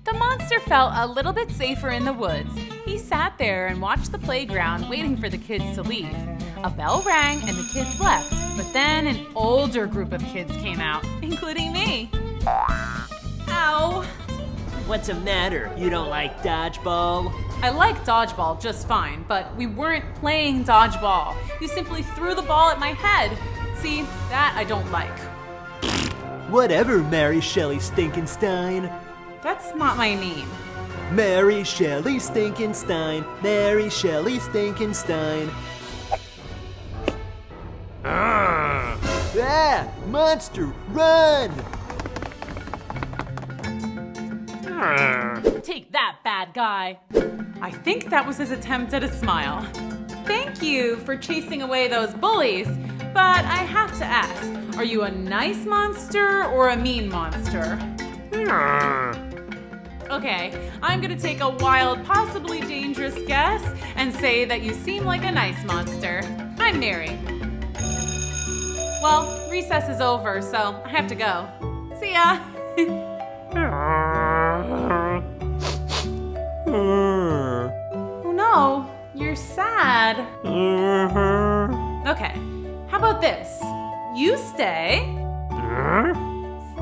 The monster felt a little bit safer in the woods. He sat there and watched the playground waiting for the kids to leave. A bell rang and the kids left, but then an older group of kids came out, including me. Ow! What's the matter? You don't like dodgeball? I like dodgeball just fine, but we weren't playing dodgeball. You simply threw the ball at my head. See, that I don't like. Whatever, Mary Shelley Stinkenstein. That's not my name. Mary Shelley Stinkenstein. Mary Shelley Stinkenstein. Ah! Monster, run! Take that, bad guy. I think that was his attempt at a smile. Thank you for chasing away those bullies, but I have to ask, are you a nice monster or a mean monster? Okay, I'm gonna take a wild, possibly dangerous guess and say that you seem like a nice monster. I'm Mary. Well, recess is over, so I have to go. See ya! Oh no, you're sad. Okay, how about this? You stay.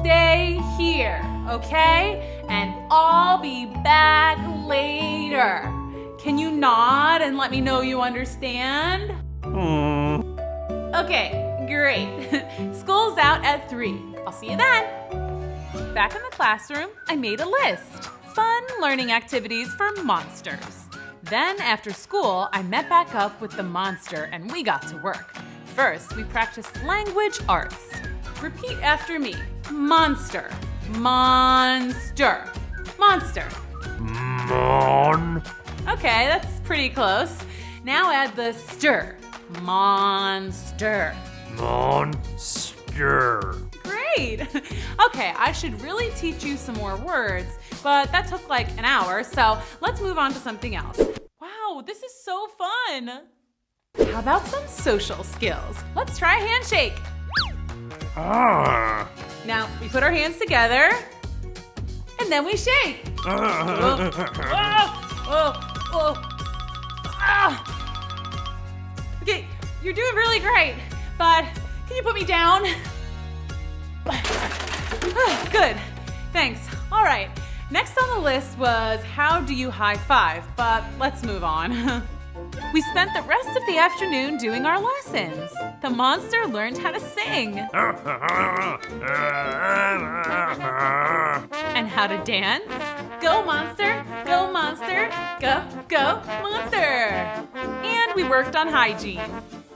Stay here, okay? And I'll be back later. Can you nod and let me know you understand? Okay, great. School's out at 3. I'll see you then. Back in the classroom, I made a list. Fun learning activities for monsters. Then after school, I met back up with the monster and we got to work. First, we practiced language arts. Repeat after me. Monster. Monster. Monster. Mon. Okay, that's pretty close. Now add the stir. Monster. Monster. Great. Okay, I should really teach you some more words, but that took like an hour, so let's move on to something else. Wow, this is so fun. How about some social skills? Let's try a handshake. Now, we put our hands together, and then we shake. You're doing really great, but can you put me down? Good, thanks. All right, next on the list was how do you high five, but let's move on. We spent the rest of the afternoon doing our lessons. The monster learned how to sing. And how to dance. Go monster, go monster, go, go monster. And we worked on hygiene.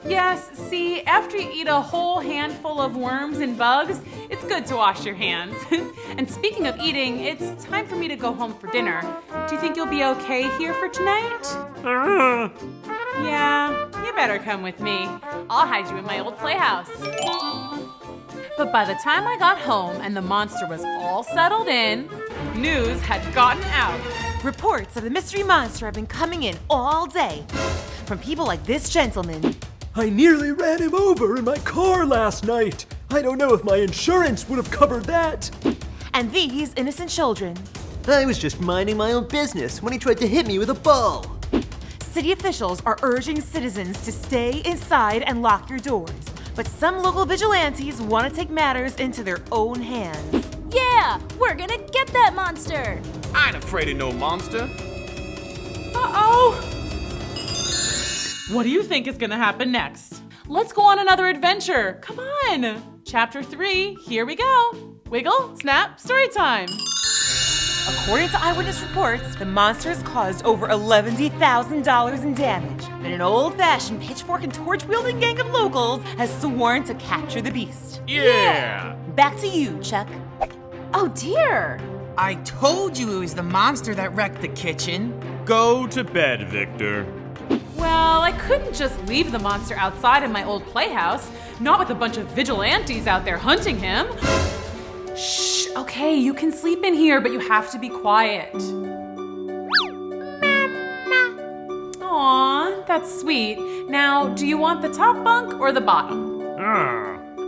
Yes, see, after you eat a whole handful of worms and bugs, it's good to wash your hands. And speaking of eating, it's time for me to go home for dinner. Do you think you'll be okay here for tonight? Yeah, you better come with me. I'll hide you in my old playhouse. But by the time I got home and the monster was all settled in, news had gotten out. Reports of the mystery monster have been coming in all day. From people like this gentleman. I nearly ran him over in my car last night. I don't know if my insurance would have covered that. And these innocent children. I was just minding my own business when he tried to hit me with a ball. City officials are urging citizens to stay inside and lock your doors. But some local vigilantes want to take matters into their own hands. Yeah, we're gonna get that monster. I ain't afraid of no monster. Uh-oh. What do you think is gonna happen next? Let's go on another adventure. Come on. Chapter 3, here we go. Wiggle, snap, story time. According to eyewitness reports, the monster has caused over $11,000 in damage. And an old-fashioned pitchfork and torch-wielding gang of locals has sworn to capture the beast. Yeah. Back to you, Chuck. Oh dear. I told you it was the monster that wrecked the kitchen. Go to bed, Victor. Well, I couldn't just leave the monster outside in my old playhouse, not with a bunch of vigilantes out there hunting him. Shh, okay, you can sleep in here, but you have to be quiet. Aw, that's sweet. Now, do you want the top bunk or the bottom?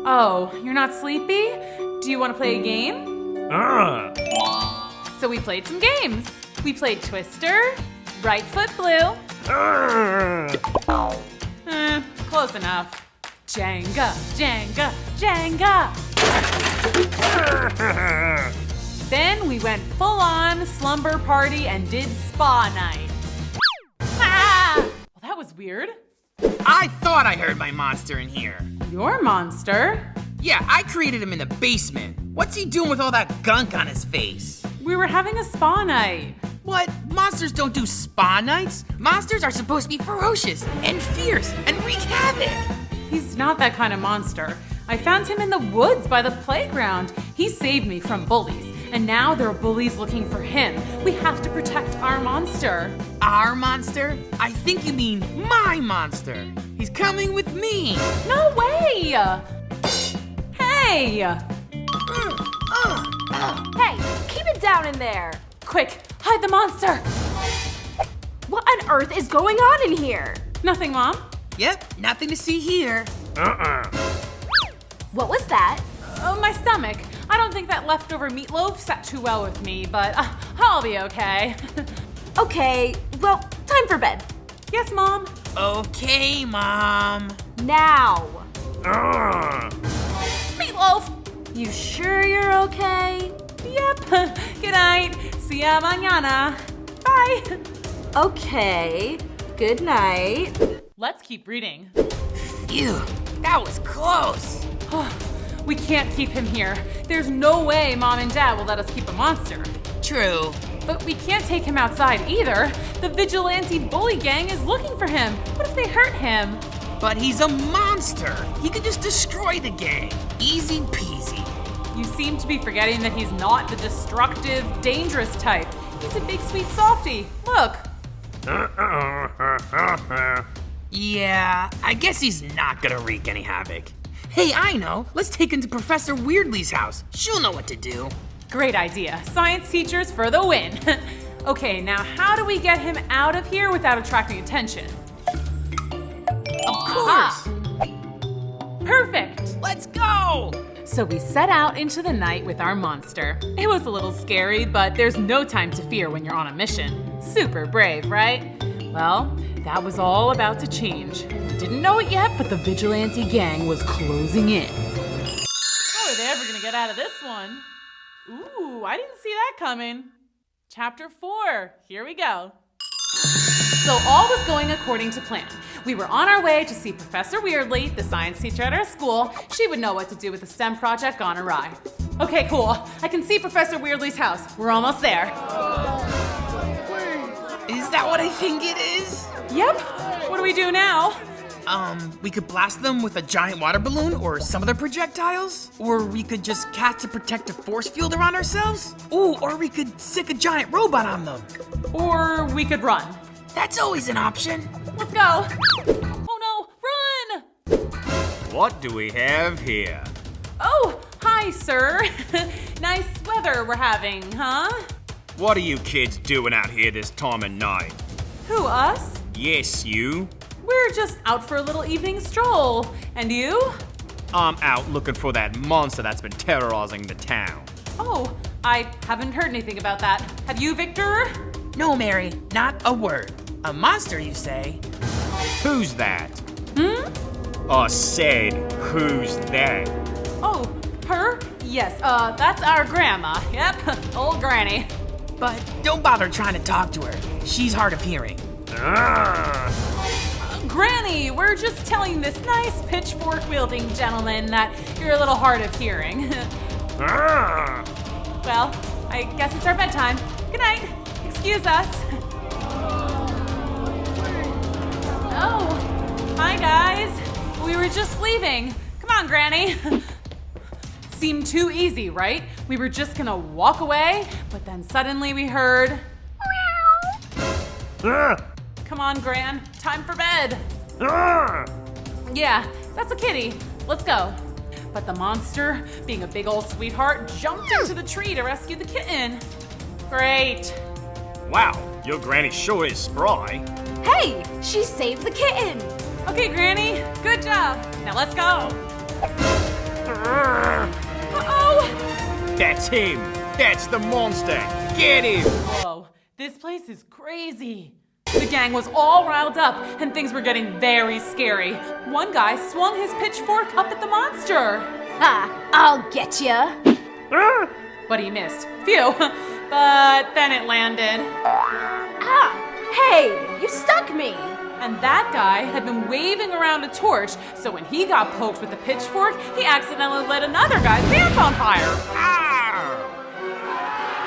Oh, you're not sleepy? Do you want to play a game? So we played some games. We played Twister, Right Foot Blue. Close enough. Jenga, Jenga, Jenga. Then we went full-on slumber party and did spa night. Well, that was weird. I thought I heard my monster in here. Your monster? Yeah, I created him in the basement. What's he doing with all that gunk on his face? We were having a spa night. What? Monsters don't do spa nights. Monsters are supposed to be ferocious and fierce and wreak havoc. He's not that kind of monster. I found him in the woods by the playground. He saved me from bullies, and now there are bullies looking for him. We have to protect our monster. Our monster? I think you mean my monster. He's coming with me. No way! Hey! Hey, keep it down in there. Quick, hide the monster. What on earth is going on in here? Nothing, Mom. Yep, nothing to see here. What was that? My stomach. I don't think that leftover meatloaf sat too well with me, but I'll be okay. Okay, well, time for bed. Yes, Mom. Okay, Mom. Now. Meatloaf! You sure you're okay? Yep. Good night. See ya mañana. Bye. Okay. Good night. Let's keep reading. Phew, that was close. We can't keep him here. There's no way Mom and Dad will let us keep a monster. True. But we can't take him outside either. The vigilante bully gang is looking for him. What if they hurt him? But he's a monster. He could just destroy the gang. Easy peasy. You seem to be forgetting that he's not the destructive, dangerous type. He's a big, sweet softie. Look. Yeah, I guess he's not gonna wreak any havoc. Hey, I know. Let's take him to Professor Weirdly's house. She'll know what to do. Great idea. Science teachers for the win. Okay, now how do we get him out of here without attracting attention? Of course. Perfect. Let's go. So we set out into the night with our monster. It was a little scary, but there's no time to fear when you're on a mission. Super brave, right? Well, that was all about to change. Didn't know it yet, but the vigilante gang was closing in. How are they ever gonna get out of this one? Ooh, I didn't see that coming. Chapter 4, here we go. So all was going according to plan. We were on our way to see Professor Weirdly, the science teacher at our school. She would know what to do with the STEM project gone awry. Okay, cool. I can see Professor Weirdly's house. We're almost there. Is that what I think it is? Yep. What do we do now? We could blast them with a giant water balloon or some other projectiles. Or we could just cast a protective force field around ourselves. Ooh, or we could sick a giant robot on them. Or we could run. That's always an option. Let's go. Oh no, run! What do we have here? Oh, hi, sir. Nice weather we're having, huh? What are you kids doing out here this time of night? Who, us? Yes, you. We're just out for a little evening stroll. And you? I'm out looking for that monster that's been terrorizing the town. Oh, I haven't heard anything about that. Have you, Victor? No, Mary, not a word. A monster, you say? Who's that? I said, who's that? Oh, her? Yes, that's our grandma. Yep, old granny. But don't bother trying to talk to her. She's hard of hearing. Granny, we're just telling this nice pitchfork-wielding gentleman that you're a little hard of hearing. Well, I guess it's our bedtime. Good night. Excuse us. Oh, hi guys. We were just leaving. Come on, Granny. Seemed too easy, right? We were just gonna walk away, but then suddenly we heard... Come on, Gran. Time for bed. Yeah, that's a kitty. Let's go. But the monster, being a big old sweetheart, jumped into the tree to rescue the kitten. Great. Wow, your granny sure is spry. Hey, she saved the kitten. Okay, Granny, good job. Now let's go. Uh-oh. That's him. That's the monster. Get him. Whoa, this place is crazy. The gang was all riled up and things were getting very scary. One guy swung his pitchfork up at the monster. Ha, I'll get ya. But he missed. Phew. But then it landed. Ah, hey, you stuck me. And that guy had been waving around a torch, so when he got poked with the pitchfork, he accidentally lit another guy's pants on fire. Ow!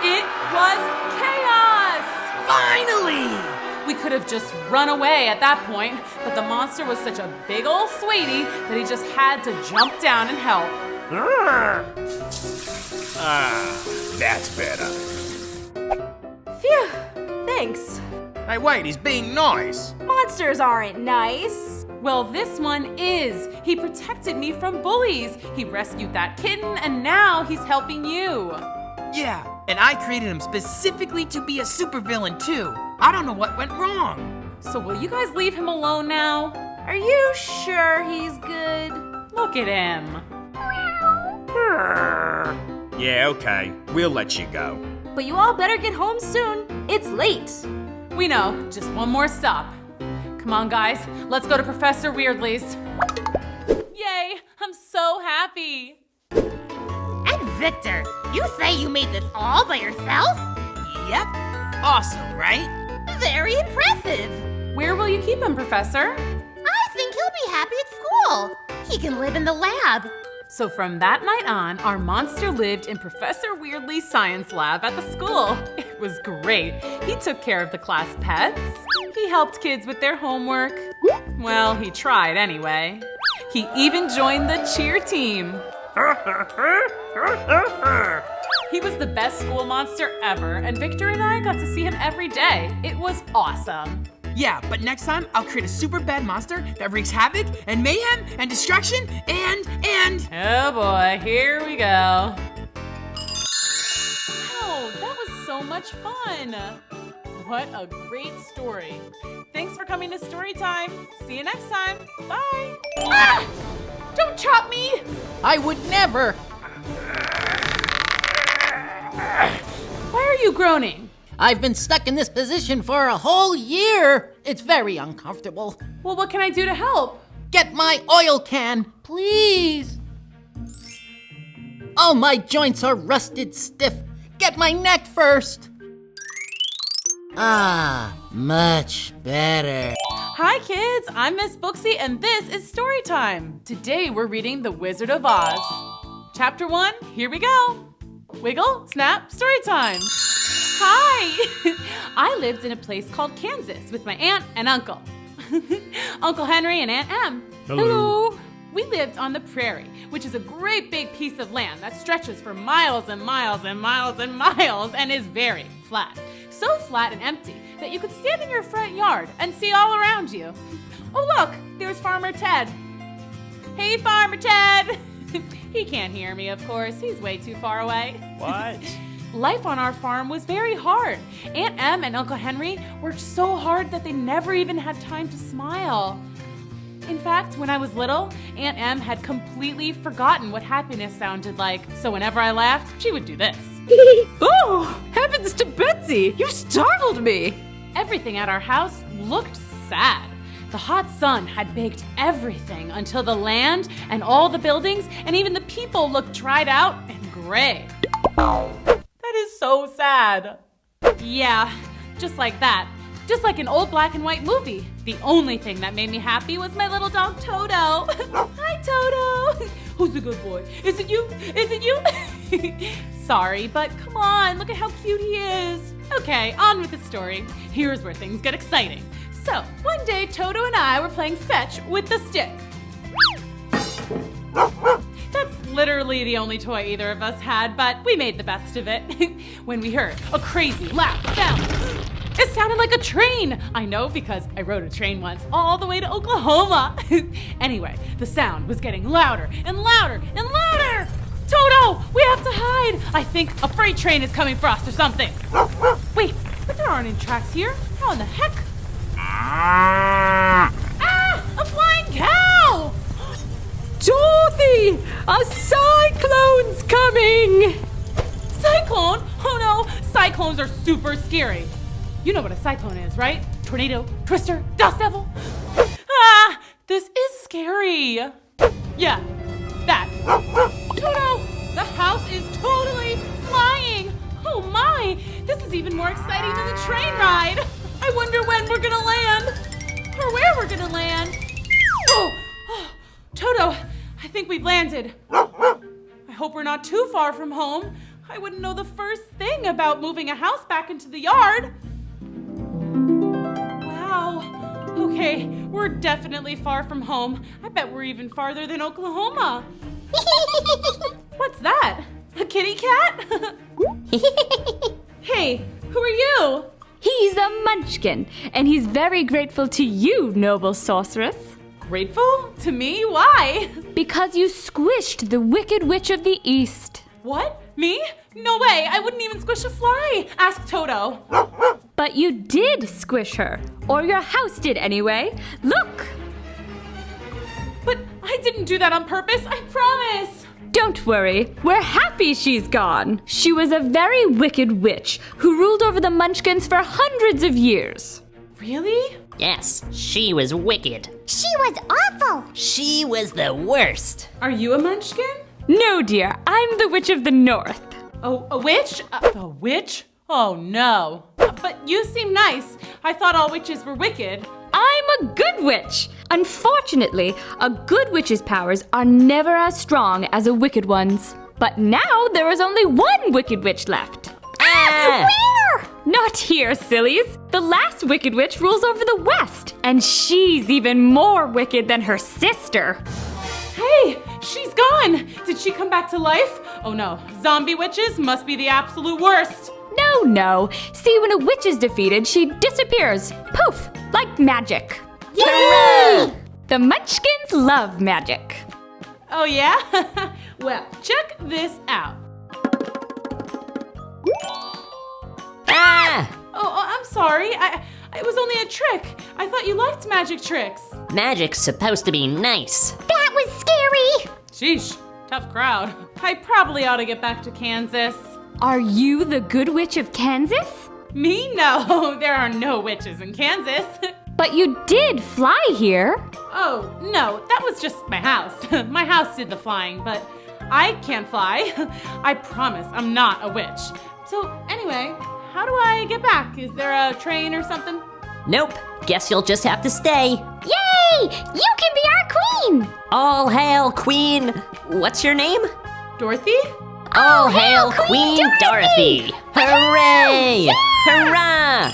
It was chaos! Finally! We could have just run away at that point, but the monster was such a big old sweetie that he just had to jump down and help. That's better. Phew, thanks. Hey, wait, he's being nice. Monsters aren't nice. Well, this one is. He protected me from bullies. He rescued that kitten, and now he's helping you. Yeah, and I created him specifically to be a supervillain too. I don't know what went wrong. So will you guys leave him alone now? Are you sure he's good? Look at him. Yeah, okay. We'll let you go. But you all better get home soon. It's late. We know, just one more stop. Come on, guys, let's go to Professor Weirdly's. Yay, I'm so happy. And Victor, you say you made this all by yourself? Yep. Awesome, right? Very impressive. Where will you keep him, Professor? I think he'll be happy at school. He can live in the lab. So from that night on, our monster lived in Professor Weirdly's science lab at the school. It was great. He took care of the class pets. He helped kids with their homework. Well, he tried anyway. He even joined the cheer team. He was the best school monster ever, and Victor and I got to see him every day. It was awesome. Yeah, but next time I'll create a super bad monster that wreaks havoc and mayhem and destruction and... Oh boy, here we go. Wow, that was so much fun. What a great story. Thanks for coming to Storytime. See you next time. Bye. Ah! Don't chop me! I would never. Why are you groaning? I've been stuck in this position for a whole year. It's very uncomfortable. Well, what can I do to help? Get my oil can, please. All my joints are rusted stiff. Get my neck first. Ah, much better. Hi kids, I'm Miss Booksy and this is Storytime. Today we're reading The Wizard of Oz. Chapter 1, here we go. Wiggle, snap, Storytime. Hi! I lived in a place called Kansas with my aunt and uncle. Uncle Henry and Aunt Em. Hello. We lived on the prairie, which is a great big piece of land that stretches for miles and miles and miles and miles and is very flat. So flat and empty that you could stand in your front yard and see all around you. Oh look, there's Farmer Ted. Hey Farmer Ted! He can't hear me, of course. He's way too far away. What? Life on our farm was very hard. Aunt Em and Uncle Henry worked so hard that they never even had time to smile. In fact, when I was little, Aunt Em had completely forgotten what happiness sounded like. So whenever I laughed, she would do this. Oh, heavens to Betsy! You startled me! Everything at our house looked sad. The hot sun had baked everything until the land and all the buildings and even the people looked dried out and gray. That is so sad. Yeah, just like that. Just like an old black and white movie. The only thing that made me happy was my little dog Toto. Hi Toto! Who's the good boy? Is it you? Is it you? Sorry, but come on, look at how cute he is. Okay, on with the story. Here's where things get exciting. So, one day Toto and I were playing fetch with the stick. That's literally the only toy either of us had, but we made the best of it. When we heard a crazy loud sound. It sounded like a train. I know because I rode a train once all the way to Oklahoma. Anyway, the sound was getting louder and louder and louder. Toto, we have to hide. I think a freight train is coming for us or something. Wait, but there aren't any tracks here. How in the heck? Ah, a flying cow! Dorothy! A cyclone's coming! Cyclone? Oh no, cyclones are super scary. You know what a cyclone is, right? Tornado, twister, dust devil. Ah, this is scary. Yeah, that. Toto, the house is totally flying. Oh my, this is even more exciting than the train ride. I wonder when we're gonna land, or where we're gonna land. Oh, Toto, I think we've landed. I hope we're not too far from home. I wouldn't know the first thing about moving a house back into the yard. Wow. Okay, we're definitely far from home. I bet we're even farther than Oklahoma. What's that? A kitty cat? Hey, who are you? He's a munchkin, and he's very grateful to you, noble sorceress. Grateful? To me? Why? Because you squished the Wicked Witch of the East. What? Me? No way, I wouldn't even squish a fly. Ask Toto. But you did squish her, or your house did anyway. Look! But I didn't do that on purpose, I promise. Don't worry, we're happy she's gone. She was a very wicked witch who ruled over the Munchkins for hundreds of years. Really? Yes, she was wicked. She was awful. She was the worst. Are you a munchkin? No, dear, I'm the Witch of the North. Oh, a witch? A witch? Oh no. But you seem nice. I thought all witches were wicked. I'm a good witch. Unfortunately, a good witch's powers are never as strong as a wicked one's. But now there is only one wicked witch left. Where? Not here, sillies. The last wicked witch rules over the West, and she's even more wicked than her sister. Hey, she's gone. Did she come back to life? Oh no, zombie witches must be the absolute worst. No. See, when a witch is defeated, she disappears. Poof, like magic. Yay! The Munchkins love magic. Oh yeah? Well, check this out. Ah! Oh, I'm sorry. It was only a trick. I thought you liked magic tricks. Magic's supposed to be nice. That was scary. Sheesh, tough crowd. I probably ought to get back to Kansas. Are you the Good Witch of Kansas? Me? No, there are no witches in Kansas. But you did fly here. Oh, no, that was just my house. My house did the flying, but I can't fly. I promise I'm not a witch. So anyway, how do I get back? Is there a train or something? Nope. Guess you'll just have to stay. Yay! You can be our queen! All hail, Queen. What's your name? Dorothy? All hail, Queen Dorothy! Hooray! Hurrah!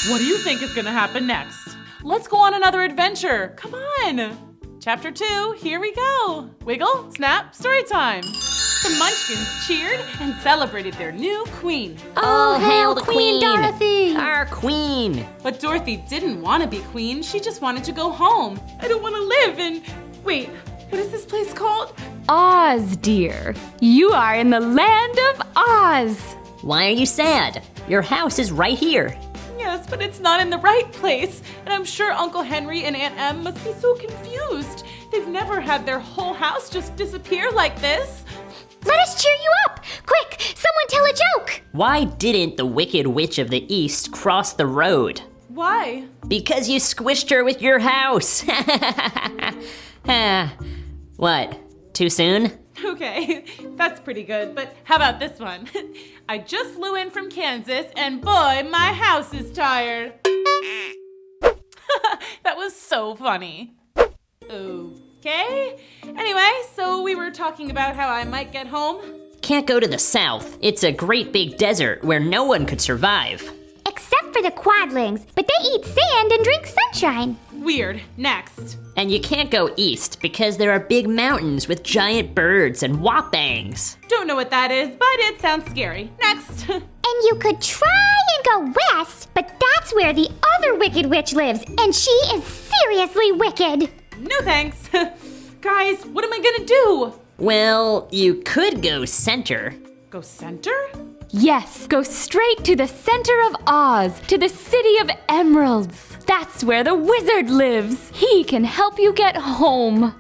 What do you think is gonna happen next? Let's go on another adventure. Come on. Chapter 2, here we go. Wiggle, snap, story time. The Munchkins cheered and celebrated their new queen. All hail the Queen Dorothy! Our queen! But Dorothy didn't want to be queen. She just wanted to go home. I don't want to live in... Wait, what is this place called? Oz, dear. You are in the land of Oz. Why are you sad? Your house is right here. Yes, but it's not in the right place. And I'm sure Uncle Henry and Aunt Em must be so confused. They've never had their whole house just disappear like this. Let us cheer you up! Quick, someone tell a joke! Why didn't the Wicked Witch of the East cross the road? Why? Because you squished her with your house. What? Too soon? Okay, that's pretty good, but how about this one? I just flew in from Kansas, and boy, my house is tired. That was so funny. Okay. Anyway, so we were talking about how I might get home. Can't go to the south. It's a great big desert where no one could survive. Except for the quadlings, but they eat sand and drink sunshine. Weird. Next. And you can't go east because there are big mountains with giant birds and whoppangs. Don't know what that is, but it sounds scary. Next. And you could try and go west, but that's where the other Wicked Witch lives, and she is seriously wicked. No thanks. Guys, what am I gonna do? Well, you could go center. Go center? Yes, go straight to the center of Oz, to the City of Emeralds. That's where the wizard lives. He can help you get home.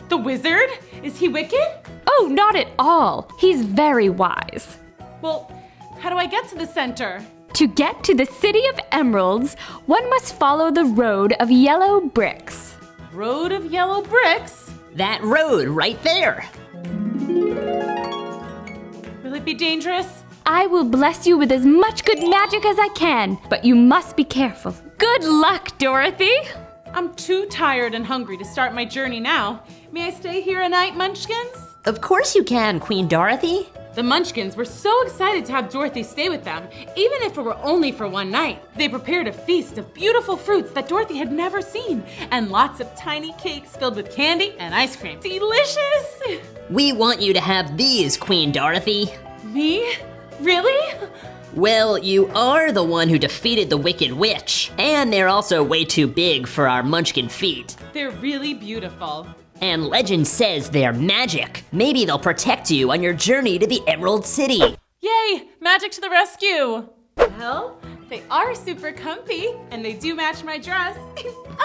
The wizard? Is he wicked? Oh, not at all. He's very wise. Well, how do I get to the center? To get to the City of Emeralds, one must follow the road of yellow bricks. Road of yellow bricks? That road right there. Will it be dangerous? I will bless you with as much good magic as I can, but you must be careful. Good luck, Dorothy! I'm too tired and hungry to start my journey now. May I stay here a night, Munchkins? Of course you can, Queen Dorothy. The Munchkins were so excited to have Dorothy stay with them, even if it were only for one night. They prepared a feast of beautiful fruits that Dorothy had never seen, and lots of tiny cakes filled with candy and ice cream. Delicious! We want you to have these, Queen Dorothy. Me? Really? Well, you are the one who defeated the Wicked Witch, and they're also way too big for our Munchkin feet. They're really beautiful. And legend says they're magic. Maybe they'll protect you on your journey to the Emerald City. Yay! Magic to the rescue! Well, they are super comfy, and they do match my dress.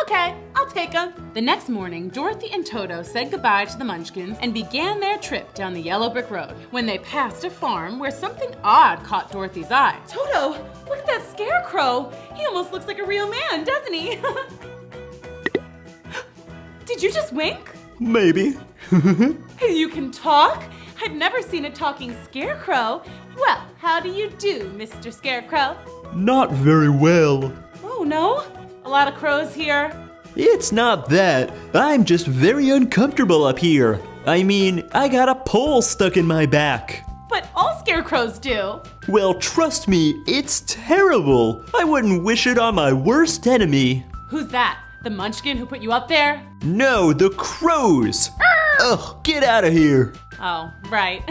Okay, I'll take them. The next morning, Dorothy and Toto said goodbye to the Munchkins and began their trip down the yellow brick road when they passed a farm where something odd caught Dorothy's eye. Toto, look at that scarecrow. He almost looks like a real man, doesn't he? Did you just wink? Maybe. You can talk? I've never seen a talking scarecrow. Well, how do you do, Mr. Scarecrow? Not very well. Oh, no? A lot of crows here? It's not that. I'm just very uncomfortable up here. I mean, I got a pole stuck in my back. But all scarecrows do. Well, trust me, it's terrible. I wouldn't wish it on my worst enemy. Who's that? The Munchkin who put you up there? No, the crows. Ugh, get out of here. Oh, right.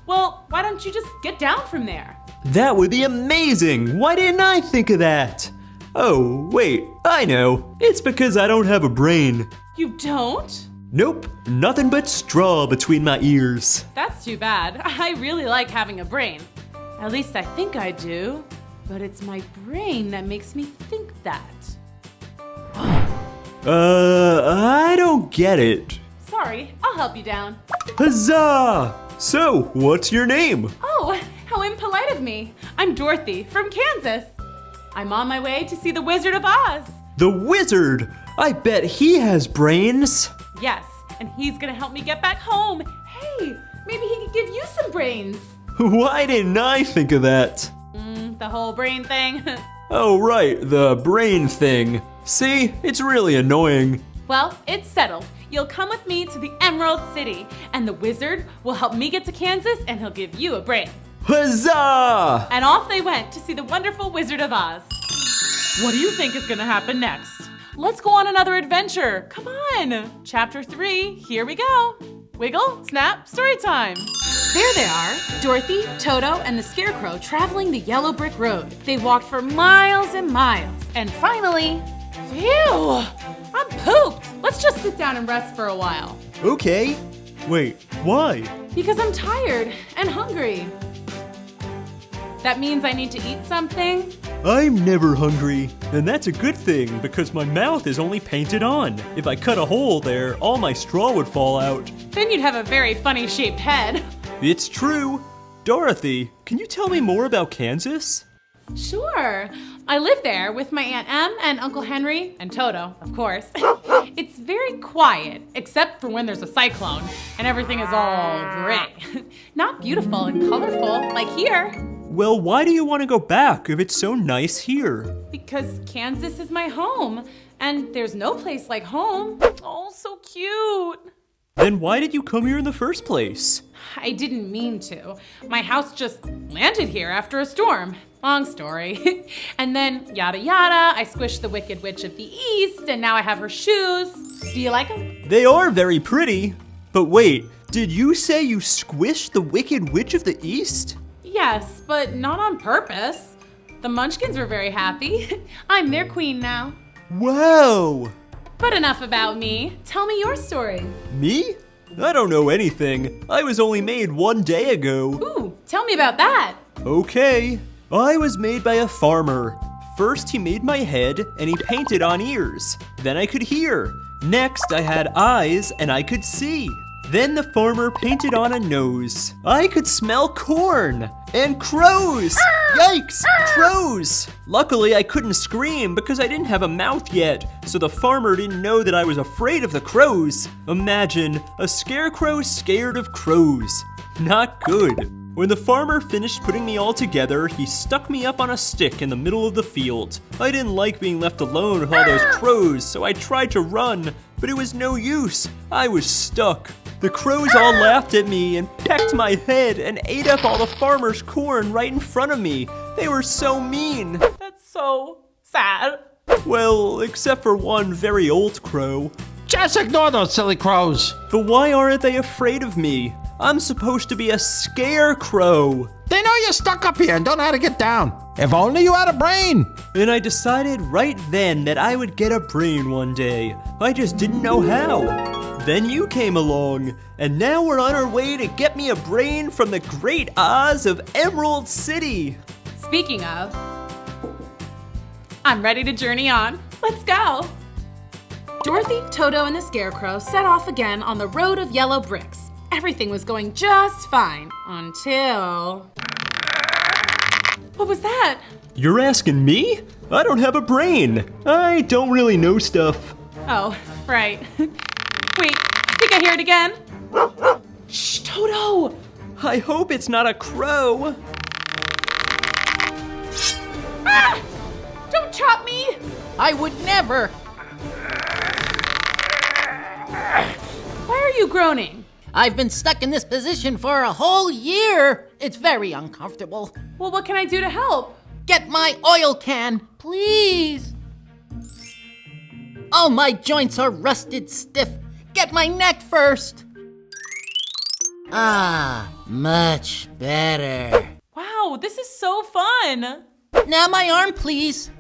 Well, why don't you just get down from there? That would be amazing. Why didn't I think of that? Oh, wait, I know. It's because I don't have a brain. You don't? Nope, nothing but straw between my ears. That's too bad. I really like having a brain. At least I think I do. But it's my brain that makes me think that. I don't get it. Sorry, I'll help you down. Huzzah! So, what's your name? Oh, how impolite of me. I'm Dorothy from Kansas. I'm on my way to see the Wizard of Oz. The wizard! I bet he has brains. Yes, and he's gonna help me get back home. Hey, maybe he could give you some brains. Why didn't I think of that? The whole brain thing. Oh, right, the brain thing. See, it's really annoying. Well, it's settled. You'll come with me to the Emerald City, and the wizard will help me get to Kansas, and he'll give you a brain. Huzzah! And off they went to see the wonderful Wizard of Oz. What do you think is gonna happen next? Let's go on another adventure. Come on. Chapter 3, here we go. Wiggle, snap, story time. There they are, Dorothy, Toto, and the Scarecrow traveling the yellow brick road. They walked for miles and miles, and finally, phew, I'm pooped. Let's just sit down and rest for a while. Okay. Wait, why? Because I'm tired and hungry. That means I need to eat something? I'm never hungry, and that's a good thing because my mouth is only painted on. If I cut a hole there, all my straw would fall out. Then you'd have a very funny shaped head. It's true. Dorothy, can you tell me more about Kansas? Sure. I live there with my Aunt Em and Uncle Henry and Toto, of course. It's very quiet, except for when there's a cyclone and everything is all gray. Not beautiful and colorful like here. Well, why do you want to go back if it's so nice here? Because Kansas is my home, and there's no place like home. Oh, so cute. Then why did you come here in the first place? I didn't mean to. My house just landed here after a storm. Long story. And then, yada yada, I squished the Wicked Witch of the East, and now I have her shoes. Do you like them? They are very pretty. But wait, did you say you squished the Wicked Witch of the East? Yes, but not on purpose. The Munchkins were very happy. I'm their queen now. Wow! But enough about me. Tell me your story. Me? I don't know anything. I was only made 1 day ago. Ooh, tell me about that. Okay. I was made by a farmer. First, he made my head and he painted on ears. Then I could hear. Next, I had eyes and I could see. Then the farmer painted on a nose. I could smell corn and crows. Yikes, crows. Luckily, I couldn't scream because I didn't have a mouth yet, so the farmer didn't know that I was afraid of the crows. Imagine a scarecrow scared of crows. Not good. When the farmer finished putting me all together, he stuck me up on a stick in the middle of the field. I didn't like being left alone with all those crows, so I tried to run, but it was no use. I was stuck. The crows all laughed at me and pecked my head and ate up all the farmer's corn right in front of me. They were so mean. That's so sad. Well, except for one very old crow. Just ignore those silly crows. But why aren't they afraid of me? I'm supposed to be a scarecrow. They know you're stuck up here and don't know how to get down. If only you had a brain. And I decided right then that I would get a brain one day. I just didn't know how. Then you came along, and now we're on our way to get me a brain from the great Oz of Emerald City. Speaking of, I'm ready to journey on. Let's go. Dorothy, Toto, and the Scarecrow set off again on the road of yellow bricks. Everything was going just fine until... What was that? You're asking me? I don't have a brain. I don't really know stuff. Oh, right. Wait, I think I hear it again. Shh, Toto! I hope it's not a crow. Ah! Don't chop me! I would never. Why are you groaning? I've been stuck in this position for a whole year. It's very uncomfortable. Well, what can I do to help? Get my oil can, please. Oh, my joints are rusted stiff. Get my neck first. Ah, much better. Wow, this is so fun. Now my arm, please.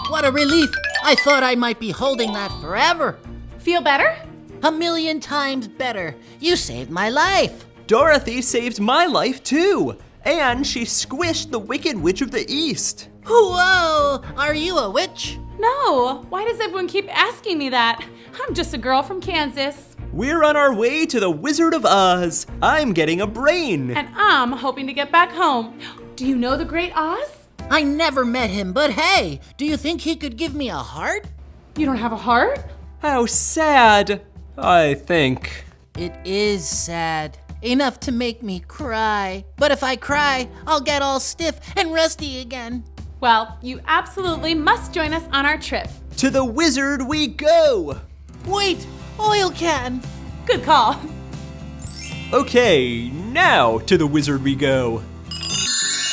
What a relief. I thought I might be holding that forever. Feel better? 1,000,000 times better. You saved my life. Dorothy saved my life too. And she squished the Wicked Witch of the East. Whoa, are you a witch? No, why does everyone keep asking me that? I'm just a girl from Kansas. We're on our way to the Wizard of Oz. I'm getting a brain. And I'm hoping to get back home. Do you know the Great Oz? I never met him, but hey, do you think he could give me a heart? You don't have a heart? How sad, I think. It is sad. Enough to make me cry. But if I cry, I'll get all stiff and rusty again. Well, you absolutely must join us on our trip. To the wizard we go! Wait, oil can. Good call. Okay, now to the wizard we go.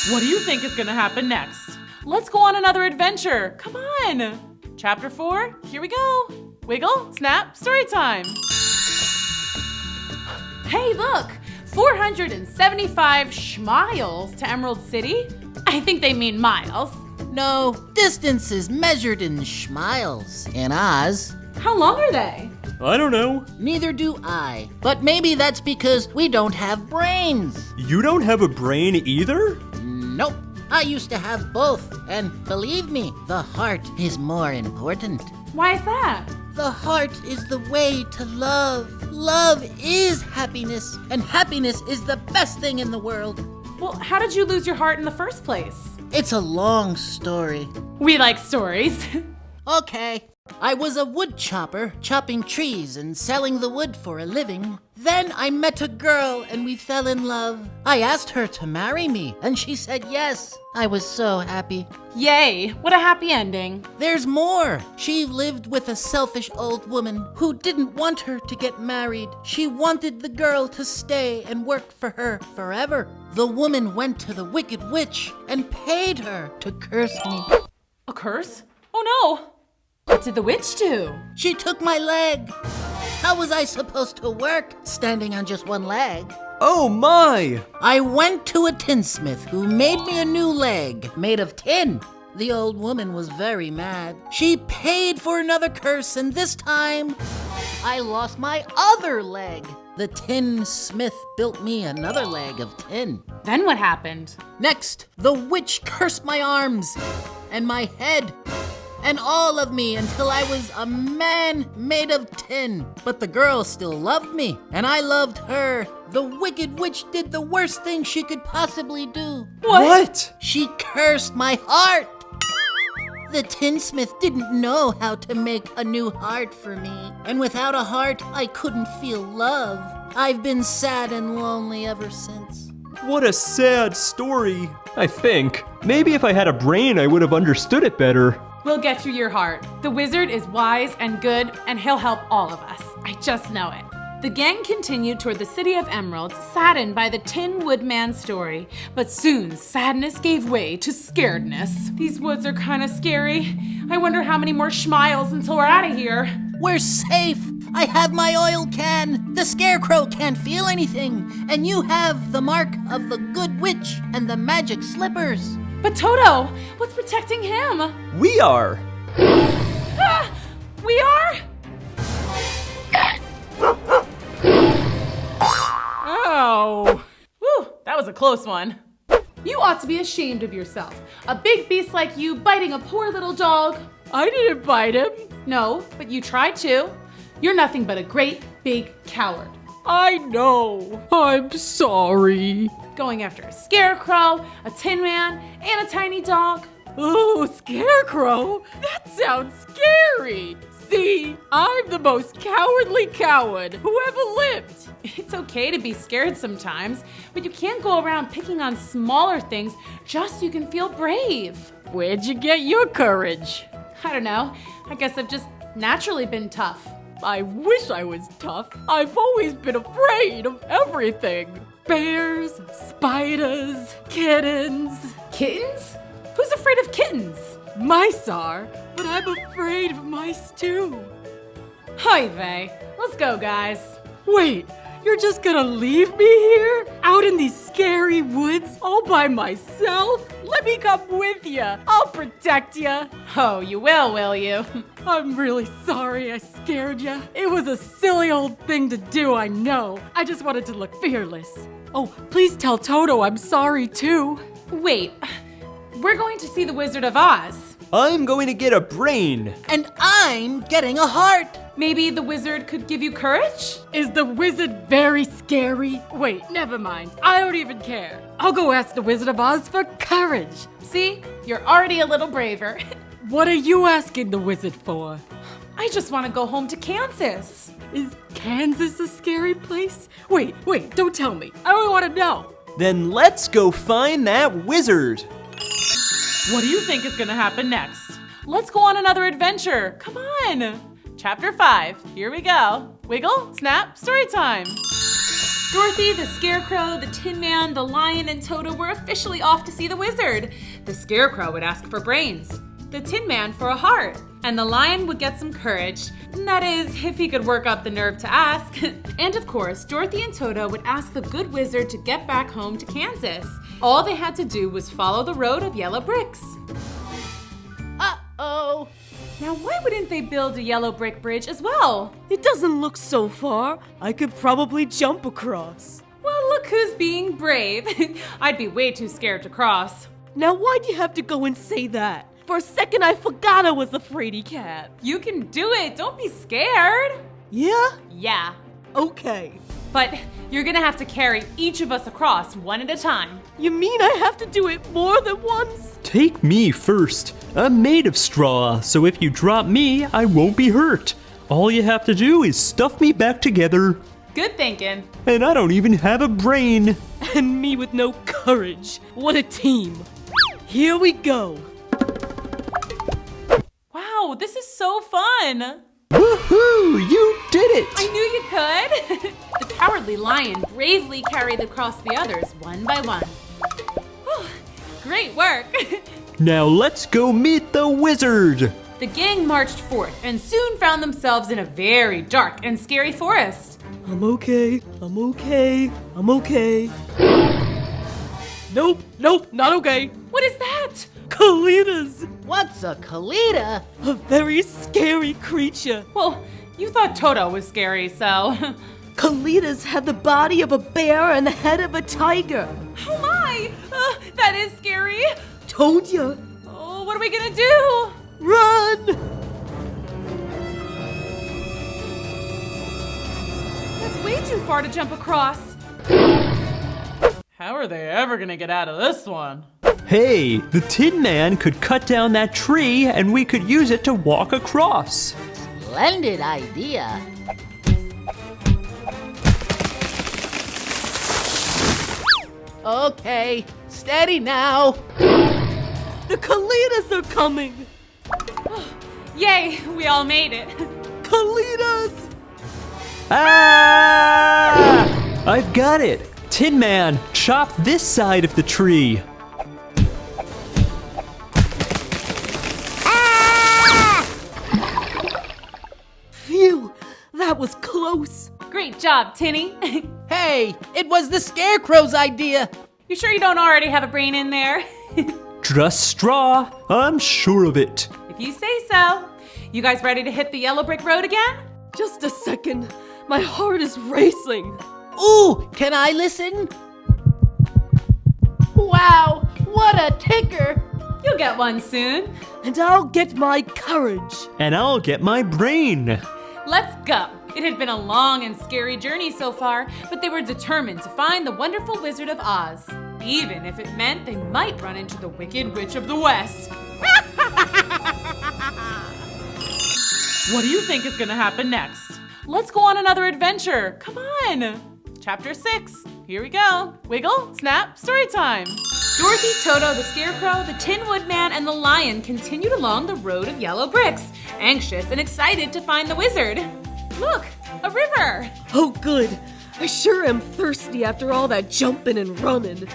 What do you think is gonna happen next? Let's go on another adventure. Come on. Chapter 4, here we go. Wiggle, snap, story time. Hey, look, 475 schmiles to Emerald City. I think they mean miles. No, distance is measured in schmiles in Oz. How long are they? I don't know. Neither do I. But maybe that's because we don't have brains. You don't have a brain either? Nope. I used to have both. And believe me, the heart is more important. Why is that? The heart is the way to love. Love is happiness. And happiness is the best thing in the world. Well, how did you lose your heart in the first place? It's a long story. We like stories. Okay. I was a wood chopper, chopping trees and selling the wood for a living. Then I met a girl and we fell in love. I asked her to marry me and she said yes. I was so happy. Yay, what a happy ending. There's more. She lived with a selfish old woman who didn't want her to get married. She wanted the girl to stay and work for her forever. The woman went to the wicked witch and paid her to curse me. A curse? Oh no! What did the witch do? She took my leg. How was I supposed to work standing on just one leg? Oh my! I went to a tinsmith who made me a new leg made of tin. The old woman was very mad. She paid for another curse and this time I lost my other leg. The tinsmith built me another leg of tin. Then what happened? Next, the witch cursed my arms and my head and all of me until I was a man made of tin. But the girl still loved me, and I loved her. The wicked witch did the worst thing she could possibly do. What? She cursed my heart. The tinsmith didn't know how to make a new heart for me. And without a heart, I couldn't feel love. I've been sad and lonely ever since. What a sad story, I think. Maybe if I had a brain, I would have understood it better. We'll get you your heart. The wizard is wise and good, and he'll help all of us. I just know it. The gang continued toward the city of Emeralds, saddened by the Tin Woodman's story. But soon, sadness gave way to scaredness. These woods are kind of scary. I wonder how many more schmiles until we're out of here. We're safe. I have my oil can. The scarecrow can't feel anything. And you have the mark of the good witch and the magic slippers. But Toto, what's protecting him? We are. Ah, we are? Oh. Whew, that was a close one. You ought to be ashamed of yourself. A big beast like you biting a poor little dog. I didn't bite him. No, but you tried to. You're nothing but a great big coward. I know. I'm sorry. Going after a scarecrow, a tin man, and a tiny dog. Ooh, scarecrow? That sounds scary. See, I'm the most cowardly coward who ever lived. It's okay to be scared sometimes, but you can't go around picking on smaller things just so you can feel brave. Where'd you get your courage? I don't know. I guess I've just naturally been tough. I wish I was tough. I've always been afraid of everything. Bears, spiders, kittens. Kittens? Who's afraid of kittens? Mice are, but I'm afraid of mice too. Hi, vey. Let's go, guys. Wait, you're just gonna leave me here? Out in these scary woods all by myself? Let me come with you. I'll protect you. Oh, you will you? I'm really sorry I scared you. It was a silly old thing to do, I know. I just wanted to look fearless. Oh, please tell Toto I'm sorry too. Wait, we're going to see the Wizard of Oz. I'm going to get a brain. And I'm getting a heart. Maybe the wizard could give you courage? Is the wizard very scary? Wait, never mind. I don't even care. I'll go ask the Wizard of Oz for courage. See, you're already a little braver. What are you asking the wizard for? I just want to go home to Kansas. Is Kansas a scary place? Wait, don't tell me. I don't want to know. Then let's go find that wizard. What do you think is gonna happen next? Let's go on another adventure. Come on. Chapter 5, here we go. Wiggle, snap, story time. Dorothy, the Scarecrow, the Tin Man, the Lion, and Toto were officially off to see the wizard. The Scarecrow would ask for brains, the Tin Man for a heart, and the Lion would get some courage. That is, if he could work up the nerve to ask. And of course, Dorothy and Toto would ask the good wizard to get back home to Kansas. All they had to do was follow the road of yellow bricks. Uh-oh. Now, why wouldn't they build a yellow brick bridge as well? It doesn't look so far. I could probably jump across. Well, look who's being brave. I'd be way too scared to cross. Now, why'd you have to go and say that? For a second, I forgot I was a fraidy cat. You can do it. Don't be scared. Yeah? Yeah. Okay. But you're gonna have to carry each of us across one at a time. You mean I have to do it more than once? Take me first. I'm made of straw, so if you drop me, I won't be hurt. All you have to do is stuff me back together. Good thinking. And I don't even have a brain. And me with no courage. What a team. Here we go. Wow, this is so fun. Woohoo! You did it! I knew you could. The cowardly lion bravely carried across the others one by one. Great work. Now let's go meet the wizard. The gang marched forth and soon found themselves in a very dark and scary forest. I'm okay. Nope, not okay. What is that? Kalitas. What's a Kalita? A very scary creature. Well, you thought Toto was scary, so... Kalitas had the body of a bear and the head of a tiger. Oh my! That is scary. Told ya. Oh, what are we gonna do? Run! That's way too far to jump across. How are they ever gonna get out of this one? Hey, the Tin Man could cut down that tree and we could use it to walk across. Splendid idea. Okay, steady now. The Kalitas are coming. Yay, we all made it. Kalitas! Ah! I've got it. Tin Man, chop this side of the tree. Phew, that was close. Great job, Tinny. Hey, it was the Scarecrow's idea. You sure you don't already have a brain in there? Just straw, I'm sure of it. If you say so. You guys ready to hit the yellow brick road again? Just a second. My heart is racing. Ooh, can I listen? Wow, what a ticker. You'll get one soon. And I'll get my courage. And I'll get my brain. Let's go. It had been a long and scary journey so far, but they were determined to find the wonderful Wizard of Oz, even if it meant they might run into the Wicked Witch of the West. What do you think is gonna happen next? Let's go on another adventure. Come on. Chapter 6. Here we go. Wiggle, snap, story time. Dorothy, Toto, the Scarecrow, the Tin Woodman, and the Lion continued along the road of yellow bricks, anxious and excited to find the wizard. Look, a river. Oh, good. I sure am thirsty after all that jumping and running.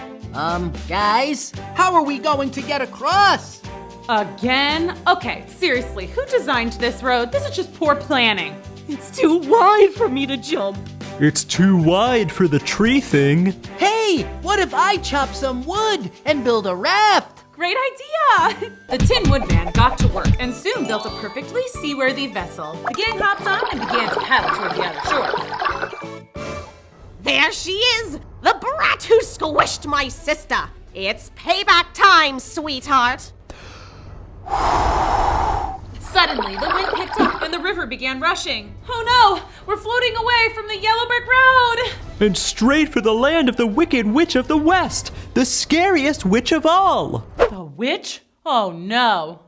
Guys, how are we going to get across? Again? Okay, seriously, who designed this road? This is just poor planning. It's too wide for me to jump. It's too wide for the tree thing. Hey, what if I chop some wood and build a raft? Great idea! The Tin Woodman got to work and soon built a perfectly seaworthy vessel. The gang hopped on and began to paddle toward the other shore. There she is! The brat who squished my sister! It's payback time, sweetheart! Suddenly, the wind picked up and the river began rushing. Oh no! We're floating away from the yellow brick road! And straight for the land of the Wicked Witch of the West, the scariest witch of all. The witch? Oh no.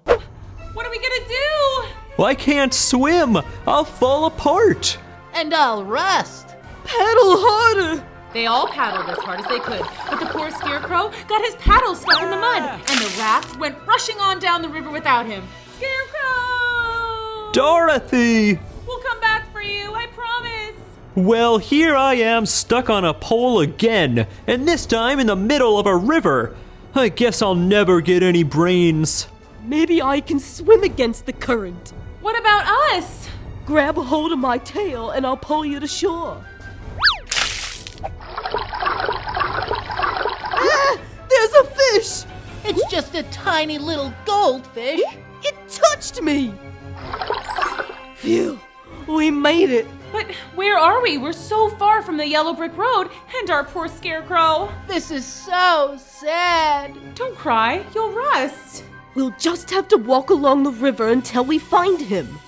What are we gonna do? Well, I can't swim. I'll fall apart. And I'll rust. Paddle harder! They all paddled as hard as they could, but the poor scarecrow got his paddle stuck in the mud, and the raft went rushing on down the river without him. Scarecrow! Dorothy! We'll come back for you, I promise. Well, here I am stuck on a pole again, and this time in the middle of a river. I guess I'll never get any brains. Maybe I can swim against the current. What about us? Grab a hold of my tail and I'll pull you to shore. Ah! There's a fish! It's just a tiny little goldfish. It touched me! Phew, we made it. But where are we? We're so far from the yellow brick road and our poor scarecrow. This is so sad. Don't cry, you'll rust. We'll just have to walk along the river until we find him.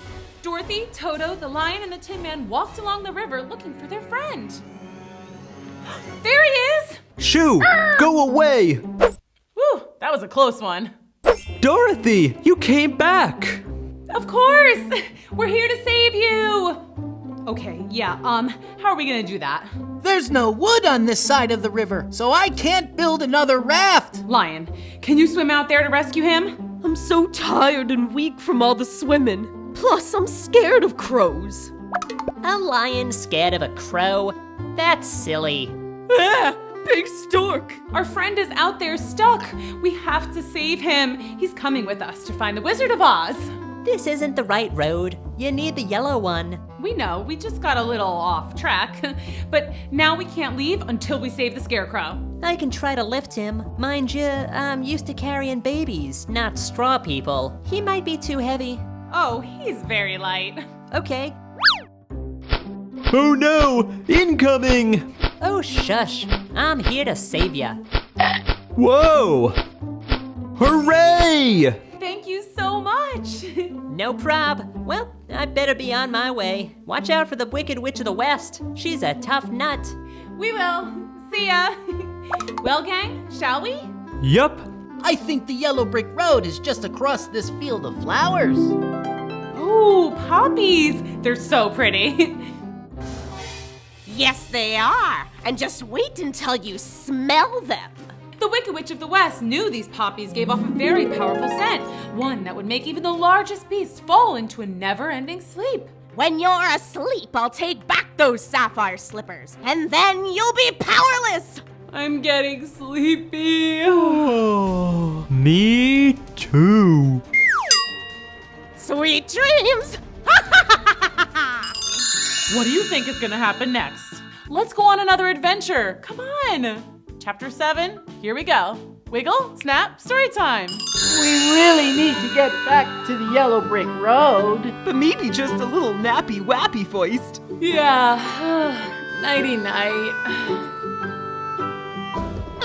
Dorothy, Toto, the lion, and the Tin Man walked along the river looking for their friend. There he is! Shoo! Go away! Whew, that was a close one. Dorothy, you came back! Of course! We're here to save you! Okay, yeah, how are we gonna do that? There's no wood on this side of the river, so I can't build another raft. Lion, can you swim out there to rescue him? I'm so tired and weak from all the swimming. Plus, I'm scared of crows. A lion scared of a crow? That's silly. Ah! Big stork! Our friend is out there stuck. We have to save him. He's coming with us to find the Wizard of Oz. This isn't the right road. You need the yellow one. We know, we just got a little off track. But now we can't leave until we save the Scarecrow. I can try to lift him. Mind you, I'm used to carrying babies, not straw people. He might be too heavy. Oh, he's very light. Okay. Oh no! Incoming! Oh, shush. I'm here to save ya. Whoa! Hooray! Thank you so much. No prob. Well, I better be on my way. Watch out for the Wicked Witch of the West. She's a tough nut. We will. See ya. Well, gang, shall we? Yup. I think the yellow brick road is just across this field of flowers. Ooh, poppies. They're so pretty. Yes, they are. And just wait until you smell them. The Wicked Witch of the West knew these poppies gave off a very powerful scent, one that would make even the largest beasts fall into a never-ending sleep. When you're asleep, I'll take back those sapphire slippers, and then you'll be powerless. I'm getting sleepy. Oh, me too. Sweet dreams. What do you think is gonna happen next? Let's go on another adventure. Come on. Chapter 7, here we go. Wiggle, snap, story time. We really need to get back to the yellow brick road. But maybe just a little nappy wappy foist. Yeah, nighty-night.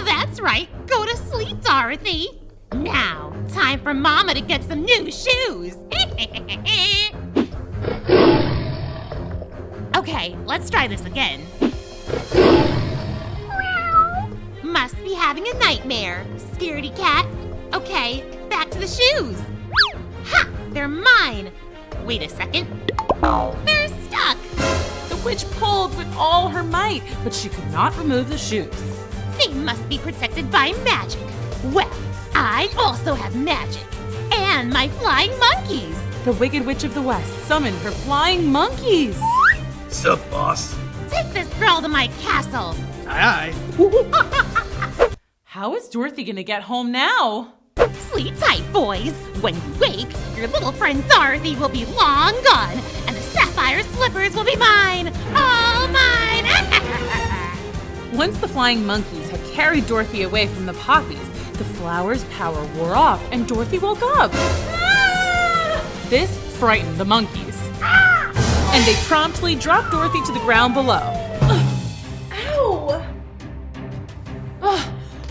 That's right. Go to sleep, Dorothy. Now, time for Mama to get some new shoes. Okay, let's try this again. Must be having a nightmare, scaredy cat. Okay, back to the shoes. Ha! They're mine. Wait a second. They're stuck. The witch pulled with all her might, but she could not remove the shoes. They must be protected by magic. Well, I also have magic. And my flying monkeys. The Wicked Witch of the West summoned her flying monkeys. Sup, boss? Take this girl to my castle. Aye. How is Dorothy gonna get home now? Sleep tight, boys. When you wake, your little friend Dorothy will be long gone, and the sapphire slippers will be mine. All mine. Once the flying monkeys had carried Dorothy away from the poppies, the flowers' power wore off and Dorothy woke up. This frightened the monkeys. And they promptly dropped Dorothy to the ground below. Ow!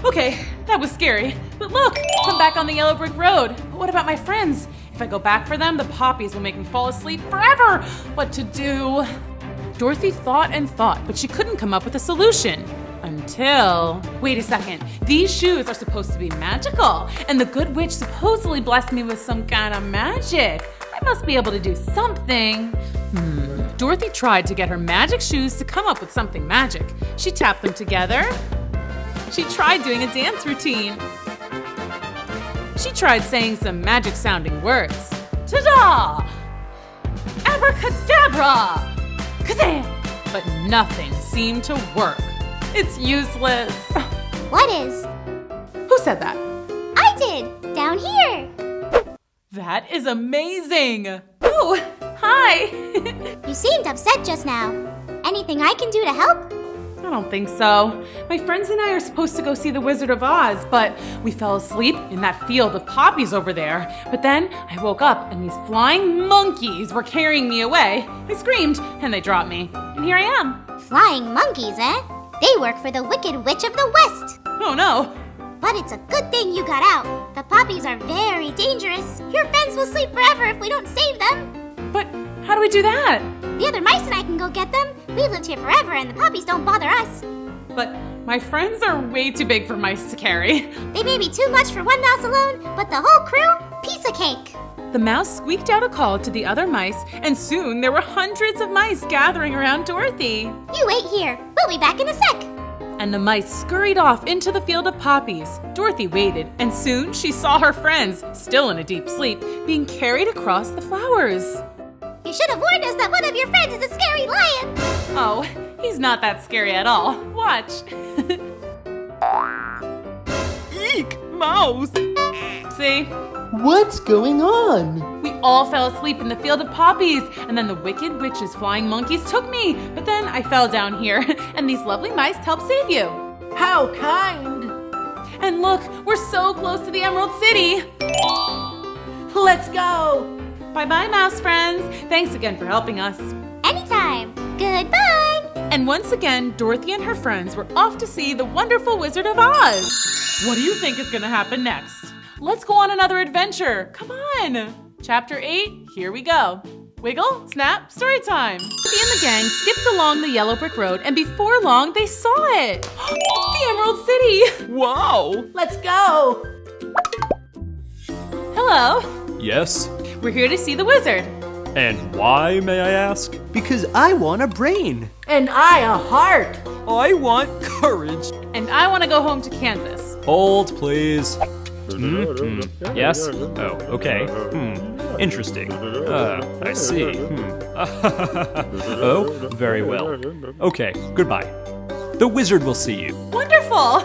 Okay, that was scary. But look, I'm back on the yellow brick road. But what about my friends? If I go back for them, the poppies will make me fall asleep forever. What to do? Dorothy thought and thought, but she couldn't come up with a solution. Until... Wait a second. These shoes are supposed to be magical, and the good witch supposedly blessed me with some kind of magic. I must be able to do something. Dorothy tried to get her magic shoes to come up with something magic. She tapped them together. She tried doing a dance routine. She tried saying some magic-sounding words. Ta-da! Abracadabra! Kazam! But nothing seemed to work. It's useless. What is? Who said that? I did, down here. That is amazing. Oh, hi. You seemed upset just now. Anything I can do to help? I don't think so. My friends and I are supposed to go see the Wizard of Oz, but we fell asleep in that field of poppies over there. But then I woke up and these flying monkeys were carrying me away. I screamed and they dropped me. And here I am. Flying monkeys, eh? They work for the Wicked Witch of the West. Oh no. But it's a good thing you got out. The poppies are very dangerous. Your friends will sleep forever if we don't save them. But how do we do that? The other mice and I can go get them. We've lived here forever and the poppies don't bother us. But my friends are way too big for mice to carry. They may be too much for one mouse alone, but the whole crew, piece of cake. The mouse squeaked out a call to the other mice, and soon there were hundreds of mice gathering around Dorothy. You wait here. We'll be back in a sec. And the mice scurried off into the field of poppies. Dorothy waited, and soon she saw her friends, still in a deep sleep, being carried across the flowers. You should have warned us that one of your friends is a scary lion. Oh, he's not that scary at all. Watch. Eek, mouse. See? What's going on? We all fell asleep in the field of poppies, and then the Wicked Witch's flying monkeys took me. But then I fell down here, and these lovely mice helped save you. How kind. And look, we're so close to the Emerald City. Let's go. Bye-bye, mouse friends. Thanks again for helping us. Anytime. Goodbye. And once again, Dorothy and her friends were off to see the wonderful Wizard of Oz. What do you think is going to happen next? Let's go on another adventure. Come on. Chapter 8, here we go. Wiggle, snap, story time. Dorothy and the gang skipped along the yellow brick road, and before long, they saw it. The Emerald City. Wow. Let's go. Hello. Yes? We're here to see the wizard. And why, may I ask? Because I want a brain. And I a heart. I want courage. And I want to go home to Kansas. Hold, please. Yes? Oh, okay. Interesting. I see. Oh, very well. Okay, goodbye. The wizard will see you. Wonderful!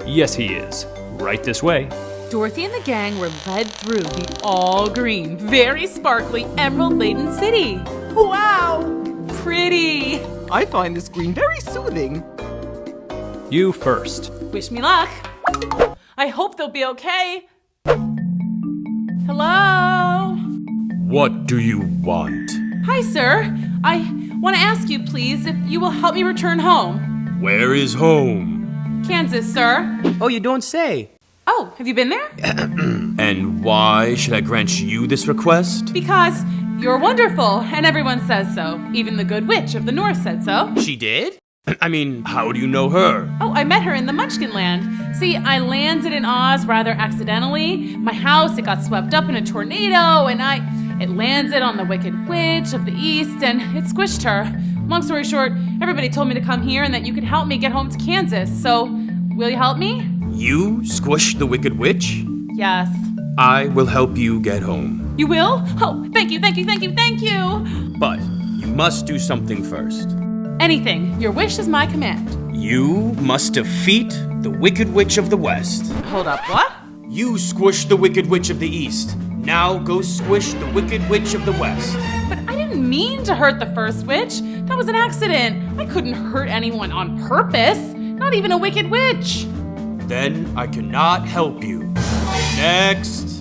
Yes, he is. Right this way. Dorothy and the gang were led through the all-green, very sparkly, emerald-laden city. Wow! Pretty. I find this green very soothing. You first. Wish me luck. I hope they'll be okay. Hello? What do you want? Hi, sir. I want to ask you, please, if you will help me return home. Where is home? Kansas, sir. Oh, you don't say. Oh, have you been there? And why should I grant you this request? Because you're wonderful, and everyone says so. Even the good witch of the north said so. She did? I mean, how do you know her? Oh, I met her in the Munchkin Land. See, I landed in Oz rather accidentally. My house, it got swept up in a tornado, and it landed on the Wicked Witch of the East, and it squished her. Long story short, everybody told me to come here and that you could help me get home to Kansas. So, will you help me? You squished the Wicked Witch? Yes. I will help you get home. You will? Oh, thank you, thank you, thank you, thank you! But you must do something first. Anything. Your wish is my command. You must defeat the Wicked Witch of the West. Hold up, what? You squished the Wicked Witch of the East. Now go squish the Wicked Witch of the West. But I didn't mean to hurt the first witch. That was an accident. I couldn't hurt anyone on purpose. Not even a Wicked Witch. Then I cannot help you. Next.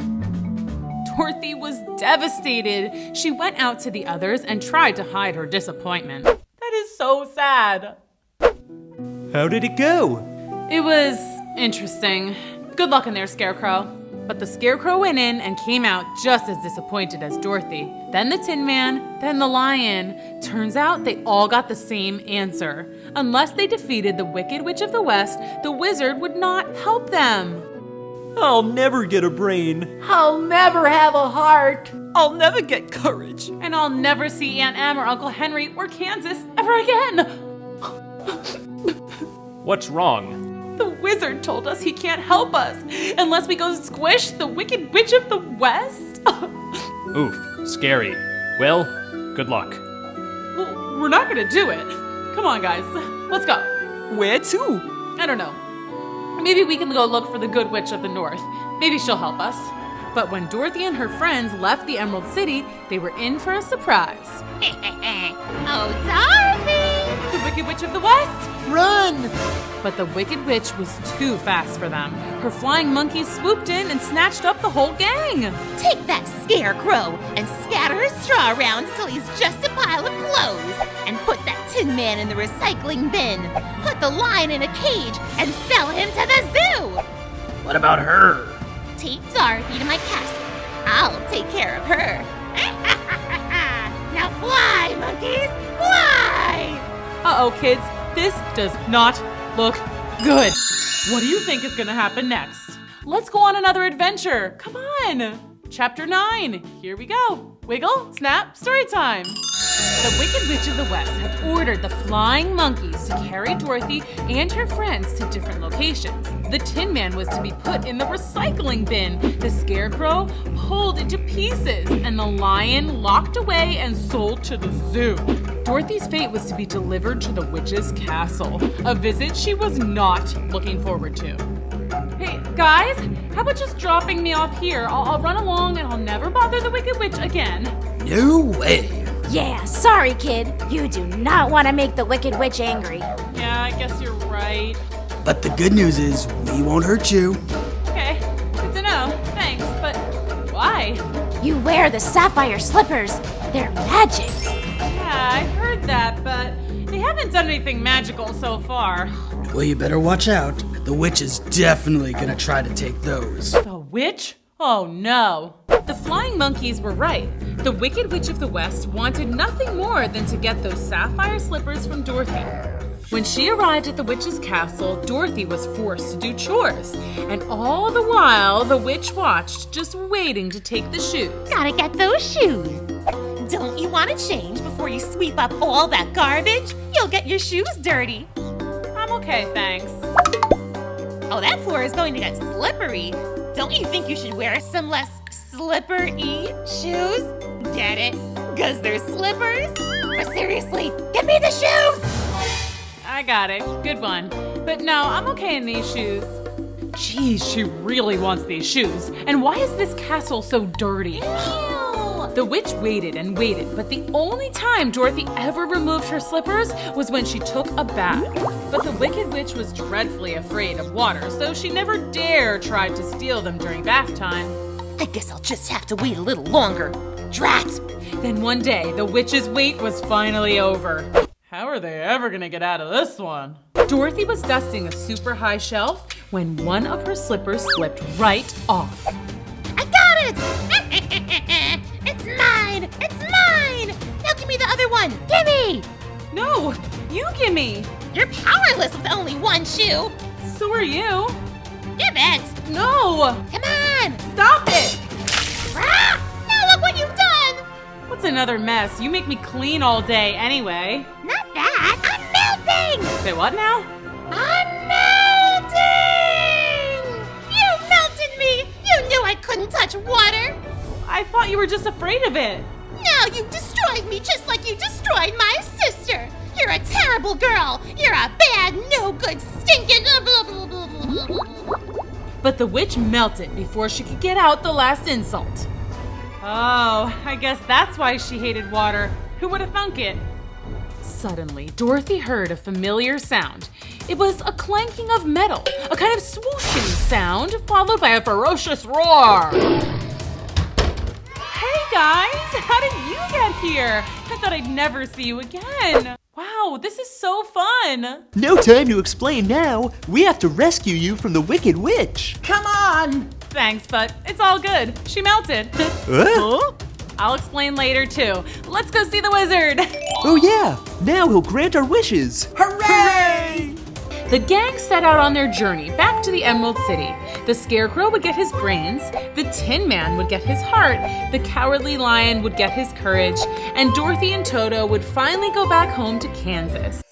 Dorothy was devastated. She went out to the others and tried to hide her disappointment. That is so sad. How did it go? It was interesting. Good luck in there, Scarecrow. But the scarecrow went in and came out just as disappointed as Dorothy. Then the Tin Man, then the lion. Turns out they all got the same answer. Unless they defeated the Wicked Witch of the West, the wizard would not help them. I'll never get a brain. I'll never have a heart. I'll never get courage. And I'll never see Aunt Em or Uncle Henry or Kansas ever again. What's wrong? The wizard told us he can't help us unless we go squish the Wicked Witch of the West. Oof, scary. Well, good luck. Well, we're not gonna do it. Come on, guys, let's go. Where to? I don't know. Maybe we can go look for the Good Witch of the North. Maybe she'll help us. But when Dorothy and her friends left the Emerald City, they were in for a surprise. Oh, Dorothy! The Wicked Witch of the West! Run! But the Wicked Witch was too fast for them. Her flying monkeys swooped in and snatched up the whole gang. Take that scarecrow and scatter his straw around until he's just a pile of clothes. And put that Tin Man in the recycling bin. Put the lion in a cage and sell him to the zoo. What about her? Take Dorothy to my castle. I'll take care of her. Now fly, monkeys, fly! Uh-oh, kids, this does not look good. What do you think is gonna happen next? Let's go on another adventure. Come on. Chapter 9, here we go. Wiggle, snap, story time. The Wicked Witch of the West had ordered the flying monkeys to carry Dorothy and her friends to different locations. The Tin Man was to be put in the recycling bin, the scarecrow pulled into pieces, and the lion locked away and sold to the zoo. Dorothy's fate was to be delivered to the witch's castle, a visit she was not looking forward to. Hey, guys, how about just dropping me off here? I'll run along and I'll never bother the Wicked Witch again. No way. Yeah, sorry, kid. You do not want to make the Wicked Witch angry. Yeah, I guess you're right. But the good news is, we won't hurt you. Okay, good to know. Thanks, but why? You wear the sapphire slippers. They're magic. Yeah, I heard that, but they haven't done anything magical so far. Well, you better watch out. The witch is definitely gonna try to take those. The witch? Oh no. The flying monkeys were right. The Wicked Witch of the West wanted nothing more than to get those sapphire slippers from Dorothy. When she arrived at the witch's castle, Dorothy was forced to do chores. And all the while, the witch watched, just waiting to take the shoes. Gotta get those shoes. Don't you want to change before you sweep up all that garbage? You'll get your shoes dirty. I'm okay, thanks. Oh, that floor is going to get slippery. Don't you think you should wear some less slippery shoes? Get it? 'Cause they're slippers? But seriously, give me the shoes! I got it. Good one. But no, I'm okay in these shoes. Geez, she really wants these shoes. And why is this castle so dirty? The witch waited and waited, but the only time Dorothy ever removed her slippers was when she took a bath. But the Wicked Witch was dreadfully afraid of water, so she never dare tried to steal them during bath time. I guess I'll just have to wait a little longer. Drat! Then one day, the witch's wait was finally over. How are they ever gonna get out of this one? Dorothy was dusting a super high shelf when one of her slippers slipped right off. I got it! It's mine! It's mine! Now give me the other one! Gimme! No, you gimme! You're powerless with only one shoe! So are you. Give it! No! Come on! Stop it! Ah! Now look what you've done! What's another mess? You make me clean all day anyway. Not that! I'm melting! Say what now? I'm melting! You melted me! You knew I couldn't touch water! I thought you were just afraid of it. Now you've destroyed me just like you destroyed my sister! You're a terrible girl! You're a bad, no good, stinking... But the witch melted before she could get out the last insult. Oh, I guess that's why she hated water. Who would have thunk it? Suddenly, Dorothy heard a familiar sound. It was a clanking of metal, a kind of swooshing sound, followed by a ferocious roar. Hey guys, how did you get here? I thought I'd never see you again. Wow, this is so fun. No time to explain now. We have to rescue you from the Wicked Witch. Come on! Thanks, but it's all good. She melted. Huh? I'll explain later, too. Let's go see the wizard. Oh yeah, now he'll grant our wishes. Hooray! The gang set out on their journey back to the Emerald City. The Scarecrow would get his brains, the Tin Man would get his heart, the Cowardly Lion would get his courage, and Dorothy and Toto would finally go back home to Kansas.